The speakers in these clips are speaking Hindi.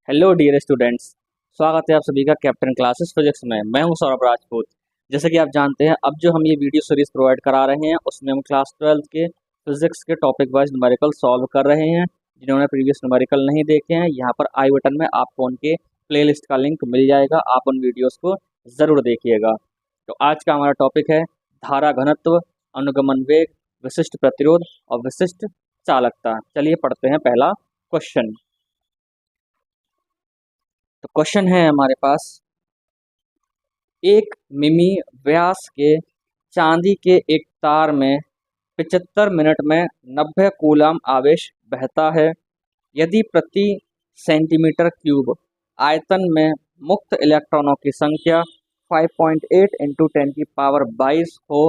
Hello dear students. स्वागत है आप सभी का कैप्टन क्लासेस फिजिक्स में। मैं हूं सौरभ राजपूत। जैसे कि आप जानते हैं, अब जो हम ये वीडियो सीरीज प्रोवाइड करा रहे हैं उसमें हम क्लास 12 के फिजिक्स के टॉपिक वाइज न्यूमेरिकल सॉल्व कर रहे हैं। जिन्होंने प्रीवियस न्यूमेरिकल नहीं देखे हैं, यहाँ पर आई बटन में आपको उनके प्लेलिस्ट का लिंक मिल जाएगा, आप उन वीडियोज़ को ज़रूर देखिएगा। तो आज का हमारा टॉपिक है धारा घनत्व, अनुगमन वेग, विशिष्ट प्रतिरोध और विशिष्ट चालकता। चलिए पढ़ते हैं पहला क्वेश्चन। तो क्वेश्चन है हमारे पास, एक मिमी व्यास के चांदी के एक तार में 75 मिनट में 90 कूलम आवेश बहता है। यदि प्रति सेंटीमीटर क्यूब आयतन में मुक्त इलेक्ट्रॉनों की संख्या 5.8 इंटू 10 की पावर 22 हो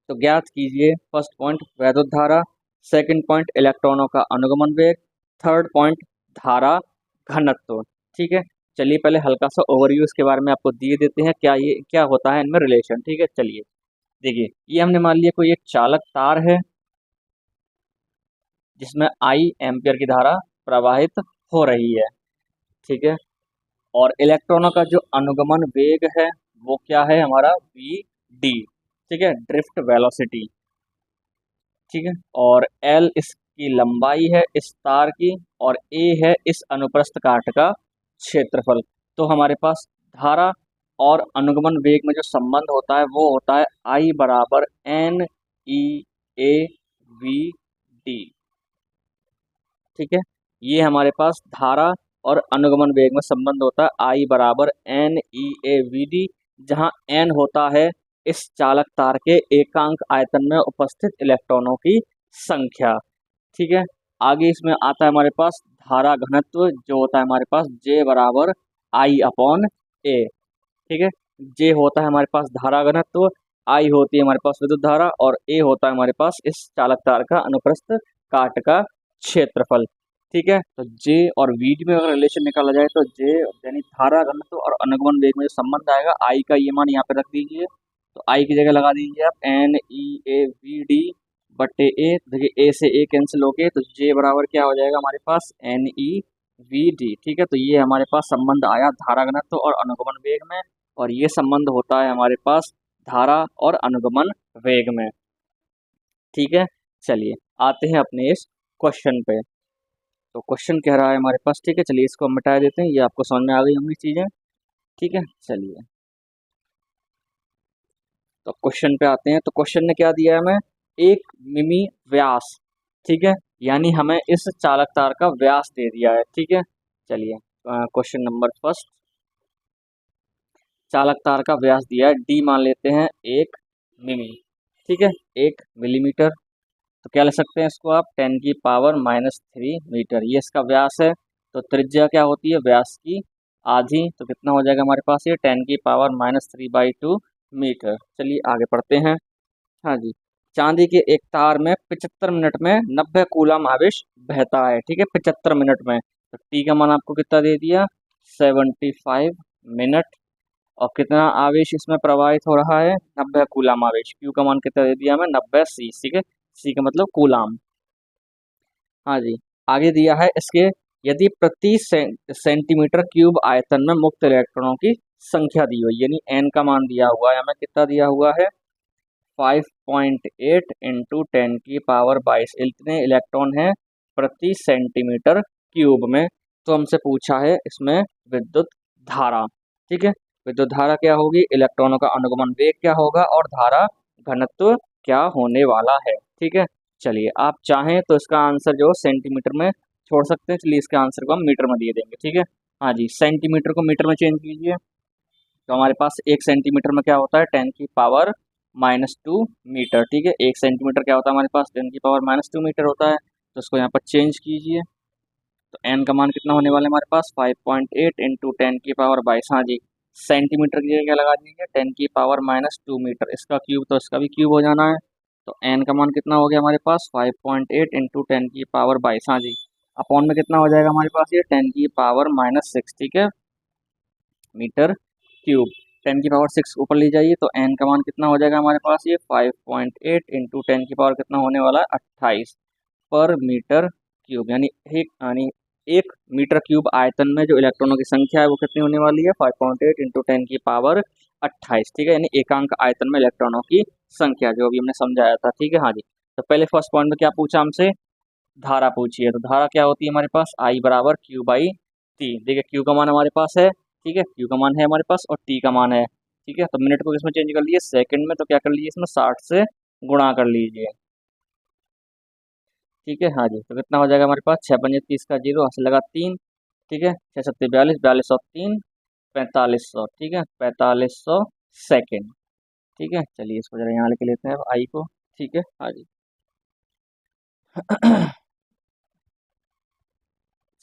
तो ज्ञात कीजिए। फर्स्ट पॉइंट वैद्युत धारा, सेकंड पॉइंट इलेक्ट्रॉनों का अनुगमन वेग, थर्ड पॉइंट धारा घनत्व। ठीक है, चलिए पहले हल्का सा ओवरव्यू इसके बारे में आपको दिए देते हैं, क्या होता है इनमें रिलेशन। ठीक है, चलिए देखिए, ये हमने मान लिया कोई एक चालक तार है जिसमें आई एम्पियर की धारा प्रवाहित हो रही है। ठीक है, और इलेक्ट्रॉनों का जो अनुगमन वेग है वो क्या है हमारा वी डी। ठीक है, ड्रिफ्ट वेलोसिटी। ठीक है, और एल इसकी लंबाई है इस तार की, और ए है इस अनुप्रस्थ काट का क्षेत्रफल। तो हमारे पास धारा और अनुगमन वेग में जो संबंध होता है वो होता है आई बराबर N E A V D. ठीक है, ये हमारे पास धारा और अनुगमन वेग में संबंध होता है आई बराबर N E A V D, जहाँ एन होता है इस चालक तार के एकांक आयतन में उपस्थित इलेक्ट्रॉनों की संख्या। ठीक है, आगे इसमें आता है हमारे पास धारा घनत्व, जो होता है हमारे पास J बराबर आई अपॉन ए। ठीक है, J होता है हमारे पास धारा घनत्व, आई होती है हमारे पास विद्युत धारा, और ए होता है हमारे पास इस चालक तार का अनुप्रस्थ काट का क्षेत्रफल। ठीक है, तो J और वी में अगर रिलेशन निकाला जाए तो J यानी धारा घनत्व और अनुगमन वेग में जो संबंध आएगा, आई का ये मान यहाँ पे रख दीजिए, तो आई की जगह लगा दीजिए आप N E A V D बटे ए। देखिए ए से ए कैंसिल हो गए, तो J बराबर क्या हो जाएगा हमारे पास एन ई वी डी। ठीक है, तो ये हमारे पास संबंध आया धारा घनत्व और अनुगमन वेग में, और ये संबंध होता है हमारे पास धारा और अनुगमन वेग में। ठीक है, चलिए आते हैं अपने इस क्वेश्चन पे। तो क्वेश्चन कह रहा है हमारे पास, ठीक है चलिए इसको हम मिटा देते हैं, ये आपको समझ में आ गई होंगी चीज़ें। ठीक है, चलिए तो क्वेश्चन पे आते हैं। तो क्वेश्चन ने क्या दिया है हमें, एक मिमी व्यास। ठीक है, यानी हमें इस चालक तार का व्यास दे दिया है। ठीक है, चलिए क्वेश्चन नंबर फर्स्ट, चालक तार का व्यास दिया है डी, मान लेते हैं 1 मिमी। ठीक है, 1 मिलीमीटर। तो क्या लिख सकते हैं इसको आप 10⁻³ मीटर, ये इसका व्यास है। तो त्रिज्या क्या होती है व्यास की आधी, तो कितना हो जाएगा हमारे पास ये 10⁻³ मीटर। चलिए आगे पढ़ते हैं। हाँ जी, चांदी के एक तार में 75 मिनट में 90 कूलम आवेश बहता है। ठीक है, 75 मिनट में, तो टी का मान आपको कितना दे दिया 75 मिनट, और कितना आवेश इसमें प्रवाहित हो रहा है 90 कूलम आवेश। क्यू का मान कितना दे दिया हमें 90 सी। ठीक है, सी का मतलब कूलम। हाँ जी, आगे दिया है इसके, यदि प्रति सेंटीमीटर क्यूब आयतन में मुक्त इलेक्ट्रॉनों की संख्या दी हुई, यानी एन का मान दिया हुआ है हमें, कितना दिया हुआ है 5.8 इंटू 10⁻22, इतने इलेक्ट्रॉन हैं प्रति सेंटीमीटर क्यूब में। तो हमसे पूछा है इसमें विद्युत धारा। ठीक है, विद्युत धारा क्या होगी, इलेक्ट्रॉनों का अनुगमन वेग क्या होगा, और धारा घनत्व क्या होने वाला है। ठीक है, चलिए आप चाहें तो इसका आंसर जो सेंटीमीटर में छोड़ सकते हैं, चलिए इसका आंसर को हम मीटर में दिए देंगे। ठीक है, हाँ जी, सेंटीमीटर को मीटर में चेंज कीजिए, तो हमारे पास 1 सेंटीमीटर में क्या होता है 10⁻⁻² मीटर। ठीक है, 1 सेंटीमीटर क्या होता है हमारे पास 10⁻² मीटर होता है। तो इसको यहाँ पर चेंज कीजिए, तो एन का मान कितना होने वाला है हमारे पास 5.8 इंटू 10⁻22। हाँ जी, सेंटीमीटर की जगह क्या लगा दीजिए 10⁻² मीटर, इसका क्यूब तो इसका भी क्यूब हो जाना है। तो एन का मान कितना हो गया हमारे पास 5.8 इंटू 10⁻22। हाँ जी, अपॉन में कितना हो जाएगा हमारे पास ये 10⁻⁻6। ठीक है, मीटर क्यूब। 10⁻6 ऊपर ले जाइए, तो एन का मान कितना हो जाएगा हमारे पास ये 5.8 इंटू 10 की पावर कितना होने वाला है 28 पर मीटर क्यूब, यानी एक मीटर क्यूब आयतन में जो इलेक्ट्रॉनों की संख्या है वो कितनी होने वाली है, 5.8 इंटू 10 की पावर 28, ठीक है, यानी एकांक आयतन में इलेक्ट्रॉनों की संख्या, जो अभी हमने समझाया था, ठीक है। हाँ जी, तो पहले फर्स्ट पॉइंट में क्या पूछा हमसे, धारा पूछी है, तो धारा क्या होती है हमारे पास, आई बराबर क्यू बाई टी। देखिए क्यू का मान हमारे पास है, ठीक है, क्यू का मान है हमारे पास और टी का मान है, ठीक है। तो मिनट को किसमें चेंज कर लीजिए, सेकंड में, तो क्या कर लीजिए इसमें 60 से गुणा कर लीजिए, ठीक है। हाँ जी, तो कितना हो जाएगा हमारे पास, 6×5 का 0, हाथ से लगा 3, ठीक है, 6×7 = 42, 4203 4500, ठीक है, 4500 सेकेंड, ठीक है। चलिए इसको जरा यहाँ लेके लेते हैं अब आई को, ठीक है। हाँ जी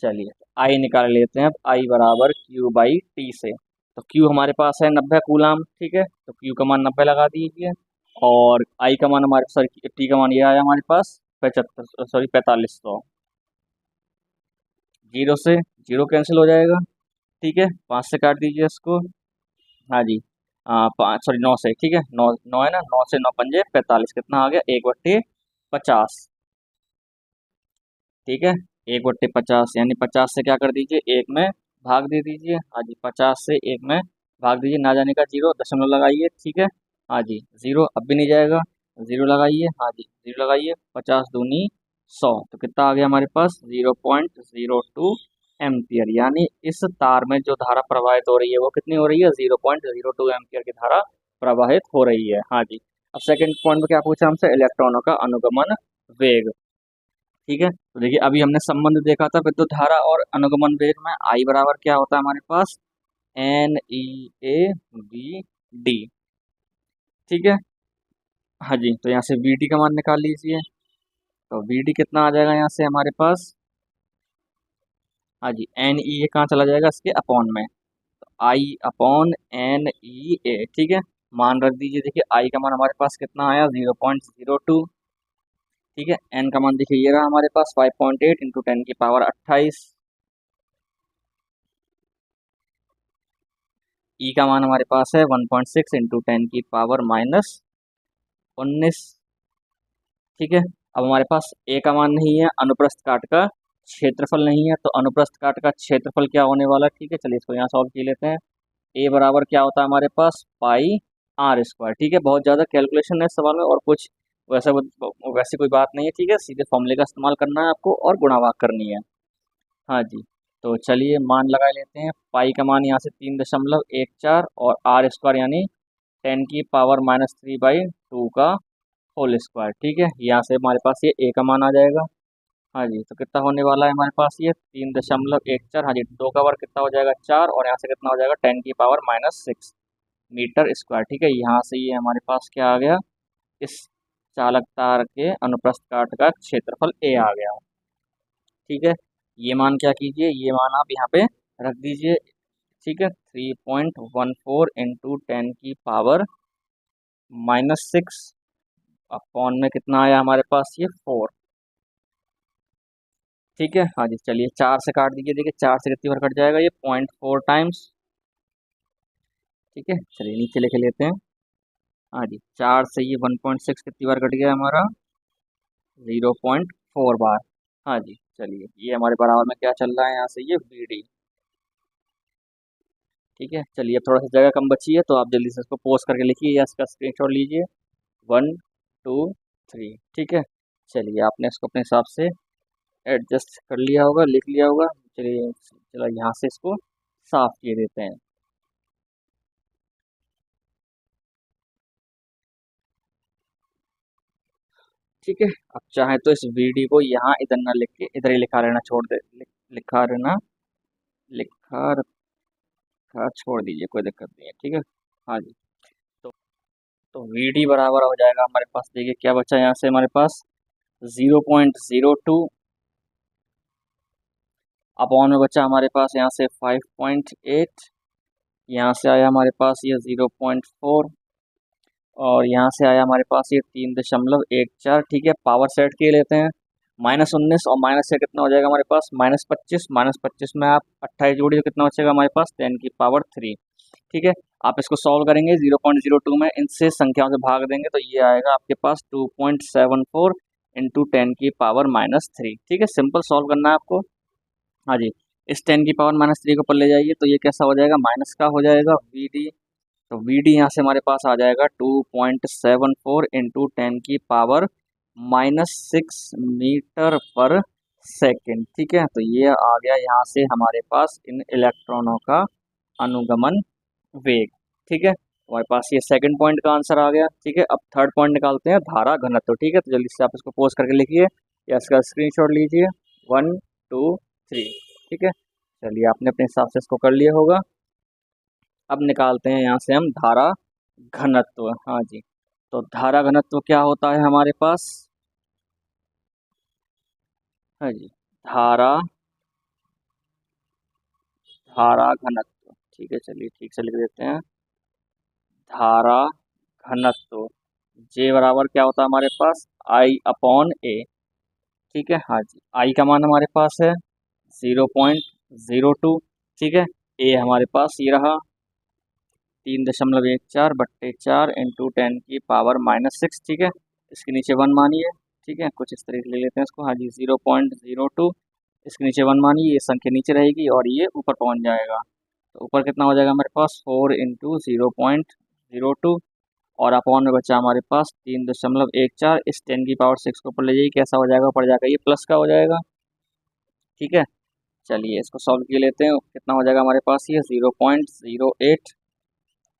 चलिए आई निकाल लेते हैं अब, आई बराबर क्यू बाई टी से। तो क्यू हमारे पास है 90 कूलाम, ठीक है, तो क्यू का मान 90 लगा दीजिए, और आई का मान हमारे, सॉरी टी का मान ये आया हमारे पास 75, सॉरी 4500, जीरो से जीरो कैंसिल हो जाएगा, ठीक है, 5 से काट दीजिए इसको। हाँ जी, 9 से, ठीक है, 9 9 है ना, 9 से 9 पंजे 45, कितना आ गया, 1/50, ठीक है, 1/50, यानी 50 से क्या कर दीजिए, एक में भाग दे दीजिए। हाँ जी, 50 से एक में भाग दीजिए, ना जाने का जीरो, दशमलव लगाइए, ठीक है। हाँ जी, जीरो अब भी नहीं जाएगा, जीरो लगाइए, हाँ जी जीरो लगाइए, 50×2 = 100, तो कितना आ गया हमारे पास, 0.02 एम्पियर, यानी इस तार में जो धारा प्रवाहित हो रही है वो कितनी हो रही है, 0.02 एम्पियर की धारा प्रवाहित हो रही है। हाँ जी, अब सेकंड पॉइंट में क्या पूछा हमसे, इलेक्ट्रॉनों का अनुगमन वेग, ठीक है। तो देखिए अभी हमने संबंध देखा था विद्युत धारा और अनुगमन वेग में, आई बराबर क्या होता है हमारे पास, NE/AV/D, ठीक है। हाँ जी, तो यहाँ से VD का मान निकाल लीजिए, तो VD कितना आ जाएगा यहाँ से हमारे पास, हाँ जी NE ये कहाँ चला जाएगा, इसके अपॉन में, तो I/NE/A, ठीक है, मान रख दीजिए। देखिए आई का मान हमारे पास कितना आया, 0.02, ठीक है, एन का मान देखिए ये रहा हमारे पास 5.8 इंटू 10 की पावर 28, ई का मान हमारे पास है 1.6 इंटू 10 की पावर -19, ठीक है। अब हमारे पास ए का मान नहीं है, अनुप्रस्थ काट का क्षेत्रफल नहीं है, तो अनुप्रस्थ काट का क्षेत्रफल क्या होने वाला है, ठीक है, चलिए इसको यहाँ सॉल्व कर लेते हैं। ए बराबर क्या होता है हमारे पास, πr², ठीक है, बहुत ज़्यादा कैलकुलेशन है इस सवाल में, और कुछ वैसा वैसी कोई बात नहीं है, ठीक है, सीधे फॉर्मूले का इस्तेमाल करना है आपको और गुणा भाग करनी है। हाँ जी, तो चलिए मान लगा लेते हैं, पाई का मान यहाँ से 3.14 और r² यानी 10 की पावर -3/2 का होल स्क्वायर, ठीक है, यहाँ से हमारे पास ये ए का मान आ जाएगा। हाँ जी, तो कितना होने वाला है हमारे पास ये 3.14, हाँ जी, 2 का वर्ग कितना हो जाएगा 4, और यहाँ से कितना हो जाएगा 10 की पावर -6 मीटर स्क्वायर, ठीक है। यहाँ से ये हमारे पास क्या आ गया, इस चालक तार के अनुप्रस्थ काट का क्षेत्रफल ए आ गया, ठीक है। ये मान क्या कीजिए, ये मान आप यहाँ पे रख दीजिए, ठीक है, 3.14 इंटू 10 की पावर -6 अपॉन में कितना आया हमारे पास, ये 4, ठीक है। हाँ जी, चलिए 4 से काट दीजिए, देखिए 4 से कितनी बार कट जाएगा, ये 0.4 टाइम्स, ठीक है। चलिए नीचे लिख लेते हैं, हाँ जी 4 से ये 1.6 कितनी बार कट गया हमारा, 0.4 बार। हाँ जी, चलिए ये हमारे बराबर में क्या चल रहा है यहाँ से, ये VD, ठीक है। चलिए अब थोड़ा सा जगह कम बची है, तो आप जल्दी से इसको पोस्ट करके लिखिए या इसका स्क्रीनशॉट लीजिए, 1 2 3, ठीक है। चलिए आपने इसको अपने हिसाब से एडजस्ट कर लिया होगा, लिख लिया होगा, चलिए चलो यहाँ से इसको साफ किए देते हैं, ठीक है। अब चाहे तो इस VD को यहाँ इधर ना लिख के इधर ही लिखा रहना छोड़ दे, लिखा रहना, लिखा रखा छोड़ दीजिए, कोई दिक्कत नहीं है, ठीक है। हाँ जी, तो VD बराबर हो जाएगा हमारे पास, देखिए क्या बचा यहाँ से हमारे पास, 0.02 अपॉन में बचा हमारे पास यहाँ से 5.8, यहाँ से आया हमारे पास ये 0.4, और यहाँ से आया हमारे पास ये 3.14, ठीक है। पावर सेट के लेते हैं, -19 और माइनस से कितना हो जाएगा हमारे पास, -25, -25 में आप 28 जोड़िए, कितना बचेगा हमारे पास 10 की पावर 3, ठीक है। आप इसको सॉल्व करेंगे 0.02 में, इनसे संख्याओं से भाग देंगे तो ये आएगा आपके पास 2.74 इंटू 10 की पावर -3, ठीक है। सिंपल सॉल्व करना है आपको, हाँ जी, इस 10⁻³ को ऊपर ले जाइए तो ये कैसा हो जाएगा, माइनस का हो जाएगा वी डी। तो वी डी यहाँ से हमारे पास आ जाएगा 2.74 इंटू 10⁻⁶मीटर पर सेकेंड। ठीक है, तो ये आ गया यहाँ से हमारे पास इन इलेक्ट्रॉनों का अनुगमन वेग। ठीक है, हमारे पास ये सेकंड पॉइंट का आंसर आ गया। ठीक है, अब थर्ड पॉइंट निकालते हैं, धारा घनत्व। ठीक है, तो जल्दी से आप इसको पोस्ट करके लिखिए या इसका स्क्रीनशॉट लीजिए, 1 2 3। ठीक है, चलिए आपने अपने हिसाब से इसको कर लिया होगा। अब निकालते हैं यहाँ से हम धारा घनत्व। हाँ जी, तो धारा घनत्व क्या होता है हमारे पास, हाँ जी, धारा धारा घनत्व। ठीक है, चलिए ठीक से लिख देते हैं, धारा घनत्व जे बराबर क्या होता है हमारे पास, I/A। ठीक है, हाँ जी, आई का मान हमारे पास है 0.02। ठीक है, ए हमारे पास ये रहा 3.14/4 इंटू 10⁻⁻�6। ठीक है, इसके नीचे 1 मानिए। ठीक है, कुछ इस तरीके ले लेते हैं इसको। हाँ जी, 0.02, इसके नीचे 1 मानिए, ये संख्या नीचे रहेगी और ये ऊपर पहुंच जाएगा। तो ऊपर कितना हो जाएगा हमारे पास, 4 इंटू 0.02, और अपॉन में बचा हमारे पास 3.14। इस 10⁻⁶ को ऊपर ले जाइए, कैसा हो जाएगा, ऊपर जाकर ये प्लस का हो जाएगा। ठीक है, चलिए इसको सॉल्व किए लेते हैं, कितना हो जाएगा हमारे पास, ये 0.08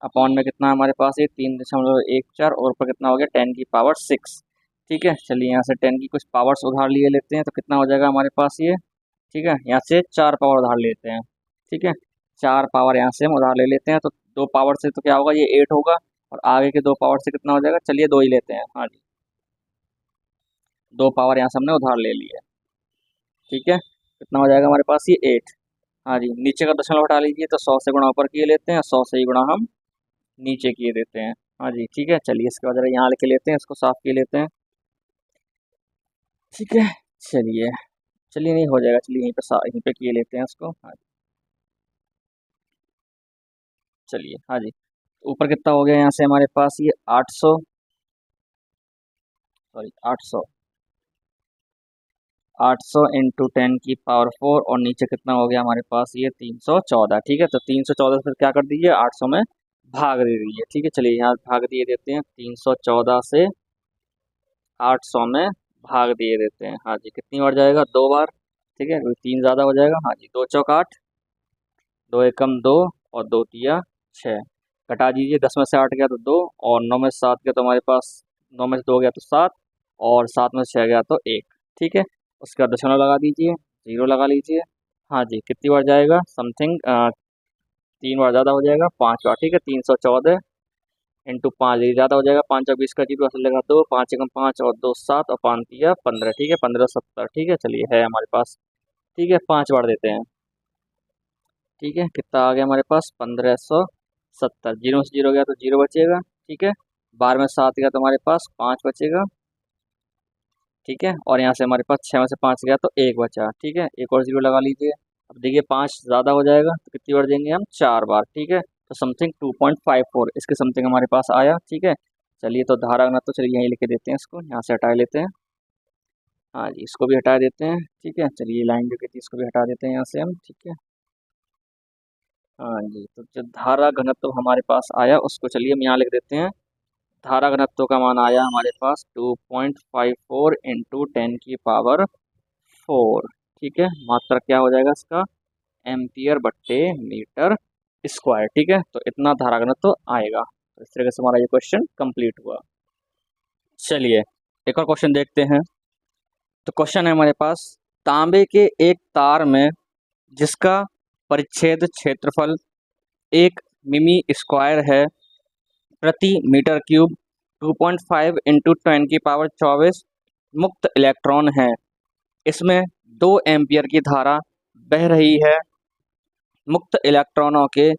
अपॉन में कितना हमारे पास, ये 3.14, और ऊपर कितना हो गया 10⁻⁶। ठीक है, चलिए यहाँ से 10 की कुछ पावर्स उधार लिए लेते हैं, तो कितना हो जाएगा हमारे पास ये। ठीक है, यहाँ से 4 पावर उधार लेते हैं। ठीक है, 4 पावर यहाँ से हम उधार ले लेते हैं, तो 2 पावर से तो क्या होगा, ये 8 होगा, और आगे के 2 पावर से कितना हो जाएगा, चलिए 2 ही लेते हैं। हाँ जी, 2 पावर यहाँ से हमने उधार ले ली है। ठीक है, कितना हो जाएगा हमारे पास, ये 8। हाँ जी, नीचे का दशमलव हटा लीजिए, तो 100 से गुणा ऊपर किए लेते हैं, 100 से ही गुणा हम नीचे किए देते हैं। हाँ जी, ठीक है, चलिए इसके बाद यहाँ लिख लेते हैं, इसको साफ किए लेते हैं। ठीक है, चलिए चलिए नहीं हो जाएगा, चलिए यहीं पे किए लेते हैं इसको। हाँ जी, चलिए। हाँ जी, ऊपर कितना हो गया यहाँ से हमारे पास, ये 800, सॉरी 800 इंटू 10⁻⁴, और नीचे कितना हो गया हमारे पास, ये 314। ठीक है, तो 314 से क्या कर दीजिए, 800 में भाग दे दीजिए। ठीक है, चलिए यहाँ भाग दिए देते हैं, 314 से 800 में भाग दिए देते हैं। हाँ जी, कितनी बार जाएगा, 2 बार। ठीक है, 3 ज़्यादा हो जाएगा। हाँ जी, 2 चौक 8, 2 एकम 2, और 2 तिया 6। घटा दीजिए, 10 में से 8 गया तो 2, और 9 में से 7 गया तो हमारे पास, 9 में से 2 गया तो 7, और 7 में से 6 गया तो 1। ठीक है, उसके बाद दशमलव लगा दीजिए, 0 लगा लीजिए। हाँ जी, कितनी बार जाएगा, समथिंग 3 बार ज़्यादा हो जाएगा, 5 बार। ठीक है, 314 इंटू 5, ये ज़्यादा हो जाएगा, 5 और 20 का 0 असल लगा 2, 5 एकम 5, और 2 7, और 5 तिया 15। ठीक है, 1570। ठीक है, चलिए है हमारे पास। ठीक है, 5 बार देते हैं। ठीक है, कितना आ गया हमारे पास, 1570। 0 से 0 गया तो 0 बचेगा। ठीक है, 12 में 7 गया तो हमारे पास 5 बचेगा। ठीक है, और यहाँ से हमारे पास 6 में से 5 गया तो 1 बचा। ठीक है, एक और 0 लगा लीजिए। अब देखिए 5 ज़्यादा हो जाएगा, तो कितनी बार देंगे हम, 4 बार। ठीक है, तो समथिंग 2.54 इसके समथिंग हमारे पास आया। ठीक है, चलिए तो धारा घनत्व, तो चलिए यहीं लिख देते हैं, इसको यहाँ से हटा लेते हैं। हाँ जी, इसको भी हटा देते हैं। ठीक है, चलिए लाइन जो कहती है इसको भी हटा देते हैं यहाँ से हम। ठीक है, हाँ जी, तो जो धारा घनत्व हमारे पास आया उसको चलिए हम यहाँ लिख देते हैं। धारा घनत्व का मान आया हमारे पास 2.54 इंटू 10⁻⁴। ठीक है, मात्रा क्या हो जाएगा इसका, एम्पियर बट्टे मीटर स्क्वायर। ठीक है, तो इतना धारा घनत्व आएगा। तो इस तरीके से हमारा ये क्वेश्चन कंप्लीट हुआ। चलिए एक और क्वेश्चन देखते हैं। तो क्वेश्चन है हमारे पास, तांबे के एक तार में जिसका परिच्छेद क्षेत्रफल 1 मिमी स्क्वायर है, प्रति मीटर क्यूब 2.5 इंटू 10⁻24 मुक्त इलेक्ट्रॉन है। इसमें 2 एम्पियर की धारा बह रही है। मुक्त इलेक्ट्रॉनों के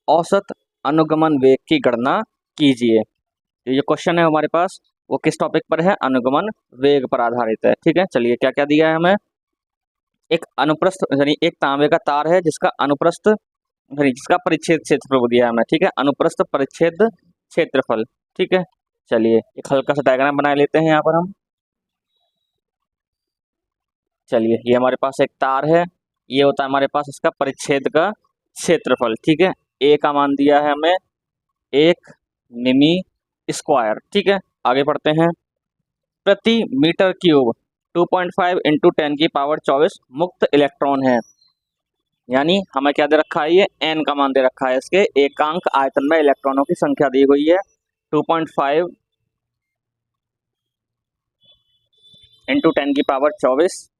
औसत अनुगमन वेग की गणना कीजिए। तो ये क्वेश्चन है हमारे पास, वो किस टॉपिक पर है, अनुगमन वेग पर आधारित है। ठीक है, चलिए क्या क्या दिया है हमें, एक अनुप्रस्थ यानी एक तांबे का तार है जिसका अनुप्रस्थ यानी जिसका परिच्छेद क्षेत्रफल दिया है हमें। ठीक है, अनुप्रस्थ परिच्छेद क्षेत्रफल। ठीक है, चलिए एक हल्का सा डायग्राम बना लेते हैं यहाँ पर हम। चलिए ये हमारे पास एक तार है, ये होता है हमारे पास इसका परिच्छेद का क्षेत्रफल। ठीक है, ए का मान दिया है हमें 1 मिमी स्क्वायर। ठीक है, आगे पढ़ते हैं। प्रति मीटर क्यूब 2.5 इंटू 10⁻24 मुक्त इलेक्ट्रॉन है। यानी हमें क्या दे रखा है, ये एन का मान दे रखा है, इसके एकांक आयतन में इलेक्ट्रॉनों की संख्या दी हुई है 2.5 इंटू 10⁻24।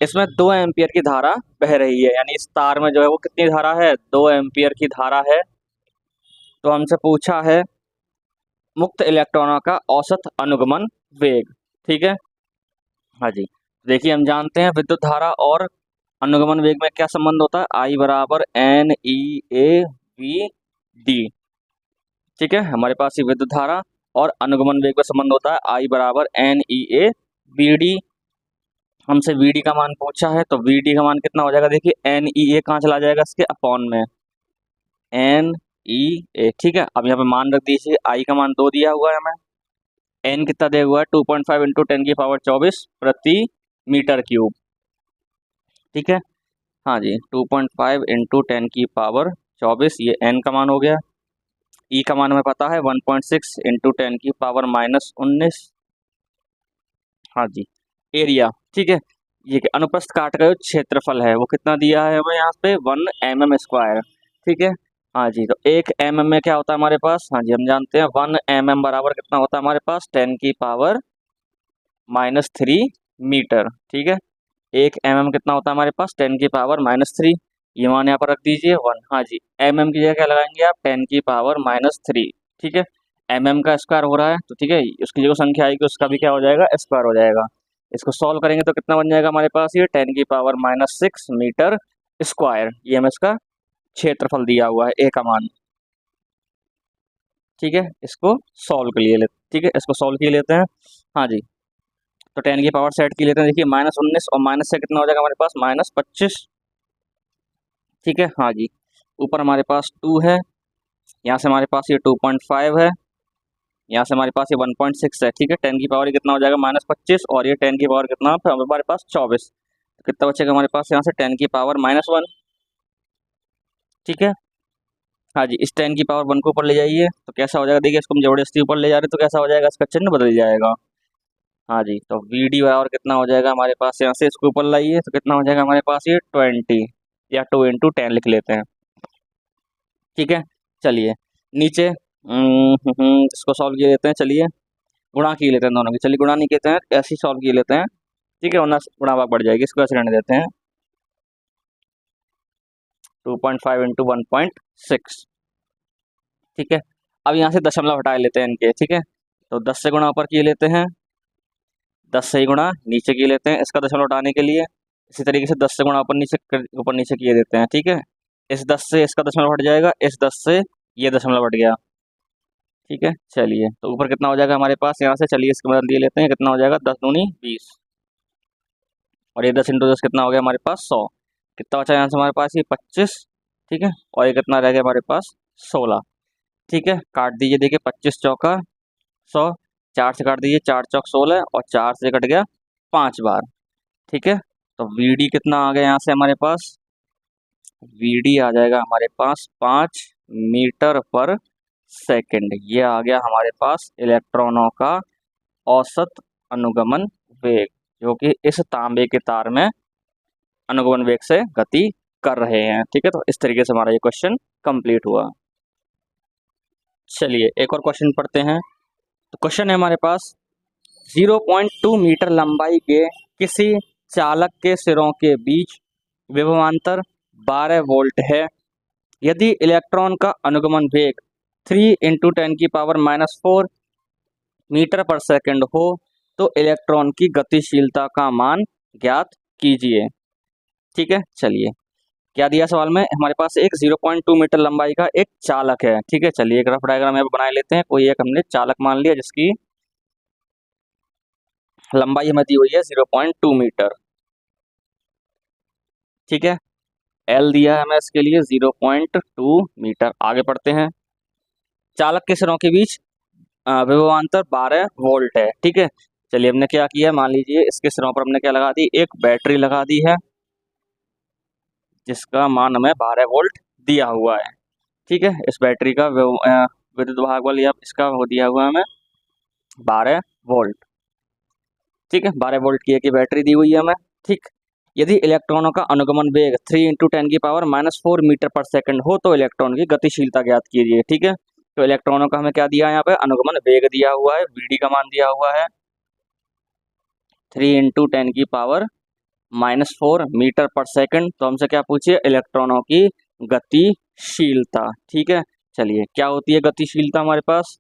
इसमें 2 एम्पियर की धारा बह रही है, यानी इस तार में जो है वो कितनी धारा है, 2 एम्पियर की धारा है। तो हमसे पूछा है मुक्त इलेक्ट्रॉनों का औसत अनुगमन वेग। ठीक है, हाँ जी, देखिए हम जानते हैं विद्युत धारा और अनुगमन वेग में क्या संबंध होता है, आई बराबर N E A V D. ठीक है, हमारे पास ये विद्युत धारा और अनुगमन वेग में संबंध होता है आई बराबर N E A V D. हमसे वी डी का मान पूछा है, तो वी डी का मान कितना हो जाएगा, देखिए एन ई ए कहाँ चला जाएगा, इसके अपॉन में एन ई ए। ठीक है, अब यहाँ पे मान रख दीजिए, आई का मान 2 दिया हुआ है हमें, एन कितना दिया हुआ है 2.5 इंटू 10⁻24 प्रति मीटर क्यूब। ठीक है, हाँ जी, 2.5 इंटू 10⁻24 ये एन का मान हो गया। ई का मान हमें पता है 1.6 इंटू 10⁻−19। हाँ जी, एरिया। ठीक है, ये अनुप्रस्थ काट का जो क्षेत्रफल है वो कितना दिया है हमें यहाँ पे 1 mm स्क्वायर। ठीक है, हाँ जी, तो 1 mm में क्या होता है हमारे पास, हाँ जी हम जानते हैं 1 mm बराबर कितना होता है हमारे पास 10⁻−3 मीटर। ठीक है, 1 mm कितना होता है हमारे पास 10⁻−3। ये मान यहाँ पर रख दीजिए 1। हाँ जी, mm की जगह क्या लगाएंगे आप 10⁻−3। ठीक है, mm का स्क्वायर हो रहा है, तो ठीक है उसकी जो संख्या आएगी उसका भी क्या हो जाएगा, स्क्वायर हो जाएगा। इसको सॉल्व करेंगे तो कितना बन जाएगा हमारे पास, ये 10⁻−6 मीटर स्क्वायर। ये हमें इसका क्षेत्रफल दिया हुआ है ए का मान। ठीक है, इसको सॉल्व कर लिए लेते, ठीक है इसको सॉल्व किए लेते हैं। हाँ जी, तो 10 की पावर सेट की लेते हैं, देखिए -19 और माइनस से कितना हो जाएगा हमारे पास -25। ठीक है, हाँ जी, ऊपर हमारे पास 2 है, यहाँ से हमारे पास ये 2.5 है, यहाँ से हमारे पास ये 1.6 है। ठीक है, 10 की पावर ये कितना हो जाएगा -25 और ये 10 की पावर कितना है हमारे पास 24। तो कितना बचेगा हमारे पास यहाँ से 10 की पावर -1। ठीक है, हाँ जी, इस 10 की पावर 1 को ऊपर ले जाइए तो कैसा हो जाएगा, देखिए इसको हम जबरदस्ती ऊपर ले जा रहे हैं तो कैसा हो जाएगा, इसका चिन्ह बदल जाएगा। हाँ जी, तो वी डी और कितना हो जाएगा हमारे पास, यहाँ से इसको ऊपर लाइए तो कितना हो जाएगा हमारे पास, ये 20 या 2 इंटू 10 लिख लेते हैं। ठीक है, चलिए नीचे इसको सॉल्व किए लेते हैं, चलिए गुणा किए लेते हैं दोनों की, चलिए गुणा नहीं कहते हैं ऐसे ही सॉल्व किए लेते हैं। ठीक है, वरना गुणा भाग बढ़ जाएगी, इसको ऐसे रहने देते हैं 2.5 इंटू 1.6। ठीक है, अब यहाँ से दशमलव हटा लेते हैं इनके। ठीक है, तो 10 से गुणा ऊपर किए लेते हैं, 10 से ही गुणा नीचे किए लेते हैं इसका दशमलव हटाने के लिए। इसी तरीके से 10 से गुणा ऊपर नीचे किए देते हैं। ठीक है, इस 10 से इसका दशमलव हट जाएगा, इस 10 से ये दशमलव हट गया। ठीक है, चलिए तो ऊपर कितना हो जाएगा हमारे पास, यहाँ से चलिए इसके बदल दिए लेते हैं, कितना हो जाएगा 10 दूनी 20 और ये 10 इंटू 10 कितना हो गया हमारे पास 100। कितना बचा यहाँ से हमारे पास, ये 25। ठीक है, और ये कितना रह गया हमारे पास 16। ठीक है, काट दीजिए, देखिए 25 चौका 100, 4 से काट दीजिए, 4 चौक 16 और 4 से कट गया 5 बार। ठीक है, तो वी डी कितना आ गया यहाँ से हमारे पास, वी डी आ जाएगा हमारे पास 5 मीटर पर सेकंड। ये आ गया हमारे पास इलेक्ट्रॉनों का औसत अनुगमन वेग, जो कि इस तांबे के तार में अनुगमन वेग से गति कर रहे हैं। ठीक है, तो इस तरीके से हमारा ये क्वेश्चन कंप्लीट हुआ। चलिए एक और क्वेश्चन पढ़ते हैं। तो क्वेश्चन है हमारे पास 0.2 मीटर लंबाई के किसी चालक के सिरों के बीच विभवांतर 12 वोल्ट है। यदि इलेक्ट्रॉन का अनुगमन वेग 3 इंटू 10⁻⁻4 मीटर पर सेकंड हो तो इलेक्ट्रॉन की गतिशीलता का मान ज्ञात कीजिए। ठीक है, चलिए क्या दिया सवाल में, हमारे पास एक 0.2 मीटर लंबाई का एक चालक है। ठीक है, चलिए एक रफ डायग्राम यहाँ बना लेते हैं। कोई एक हमने चालक मान लिया जिसकी लंबाई हमें दी हुई है 0.2 मीटर। ठीक है, एल दिया है हमें इसके लिए 0.2 मीटर। आगे बढ़ते हैं, चालक के सिरों के बीच विभवांतर 12 वोल्ट है। ठीक है, चलिए हमने क्या किया, मान लीजिए इसके सिरों पर हमने क्या लगा दी, एक बैटरी लगा दी है। जिसका मान हमें 12 वोल्ट दिया हुआ है। ठीक है, इस बैटरी का विद्युत भाग बल या इसका वो दिया हुआ है हमें 12 वोल्ट। ठीक है, 12 वोल्ट की एक बैटरी दी हुई है हमें। ठीक, यदि इलेक्ट्रॉनों का अनुगमन वेग 3 × 10⁻⁻⁴ मीटर पर सेकंड हो तो इलेक्ट्रॉन की गतिशीलता ज्ञात कीजिए। ठीक है, तो इलेक्ट्रॉनों का हमें क्या दिया है यहाँ पे, अनुगमन वेग दिया हुआ है, वीडी का मान दिया हुआ है 3 × 10⁻⁻⁴ मीटर पर सेकंड। तो हमसे क्या पूछिए, इलेक्ट्रॉनों की गतिशीलता। ठीक है, चलिए क्या होती है गतिशीलता हमारे पास,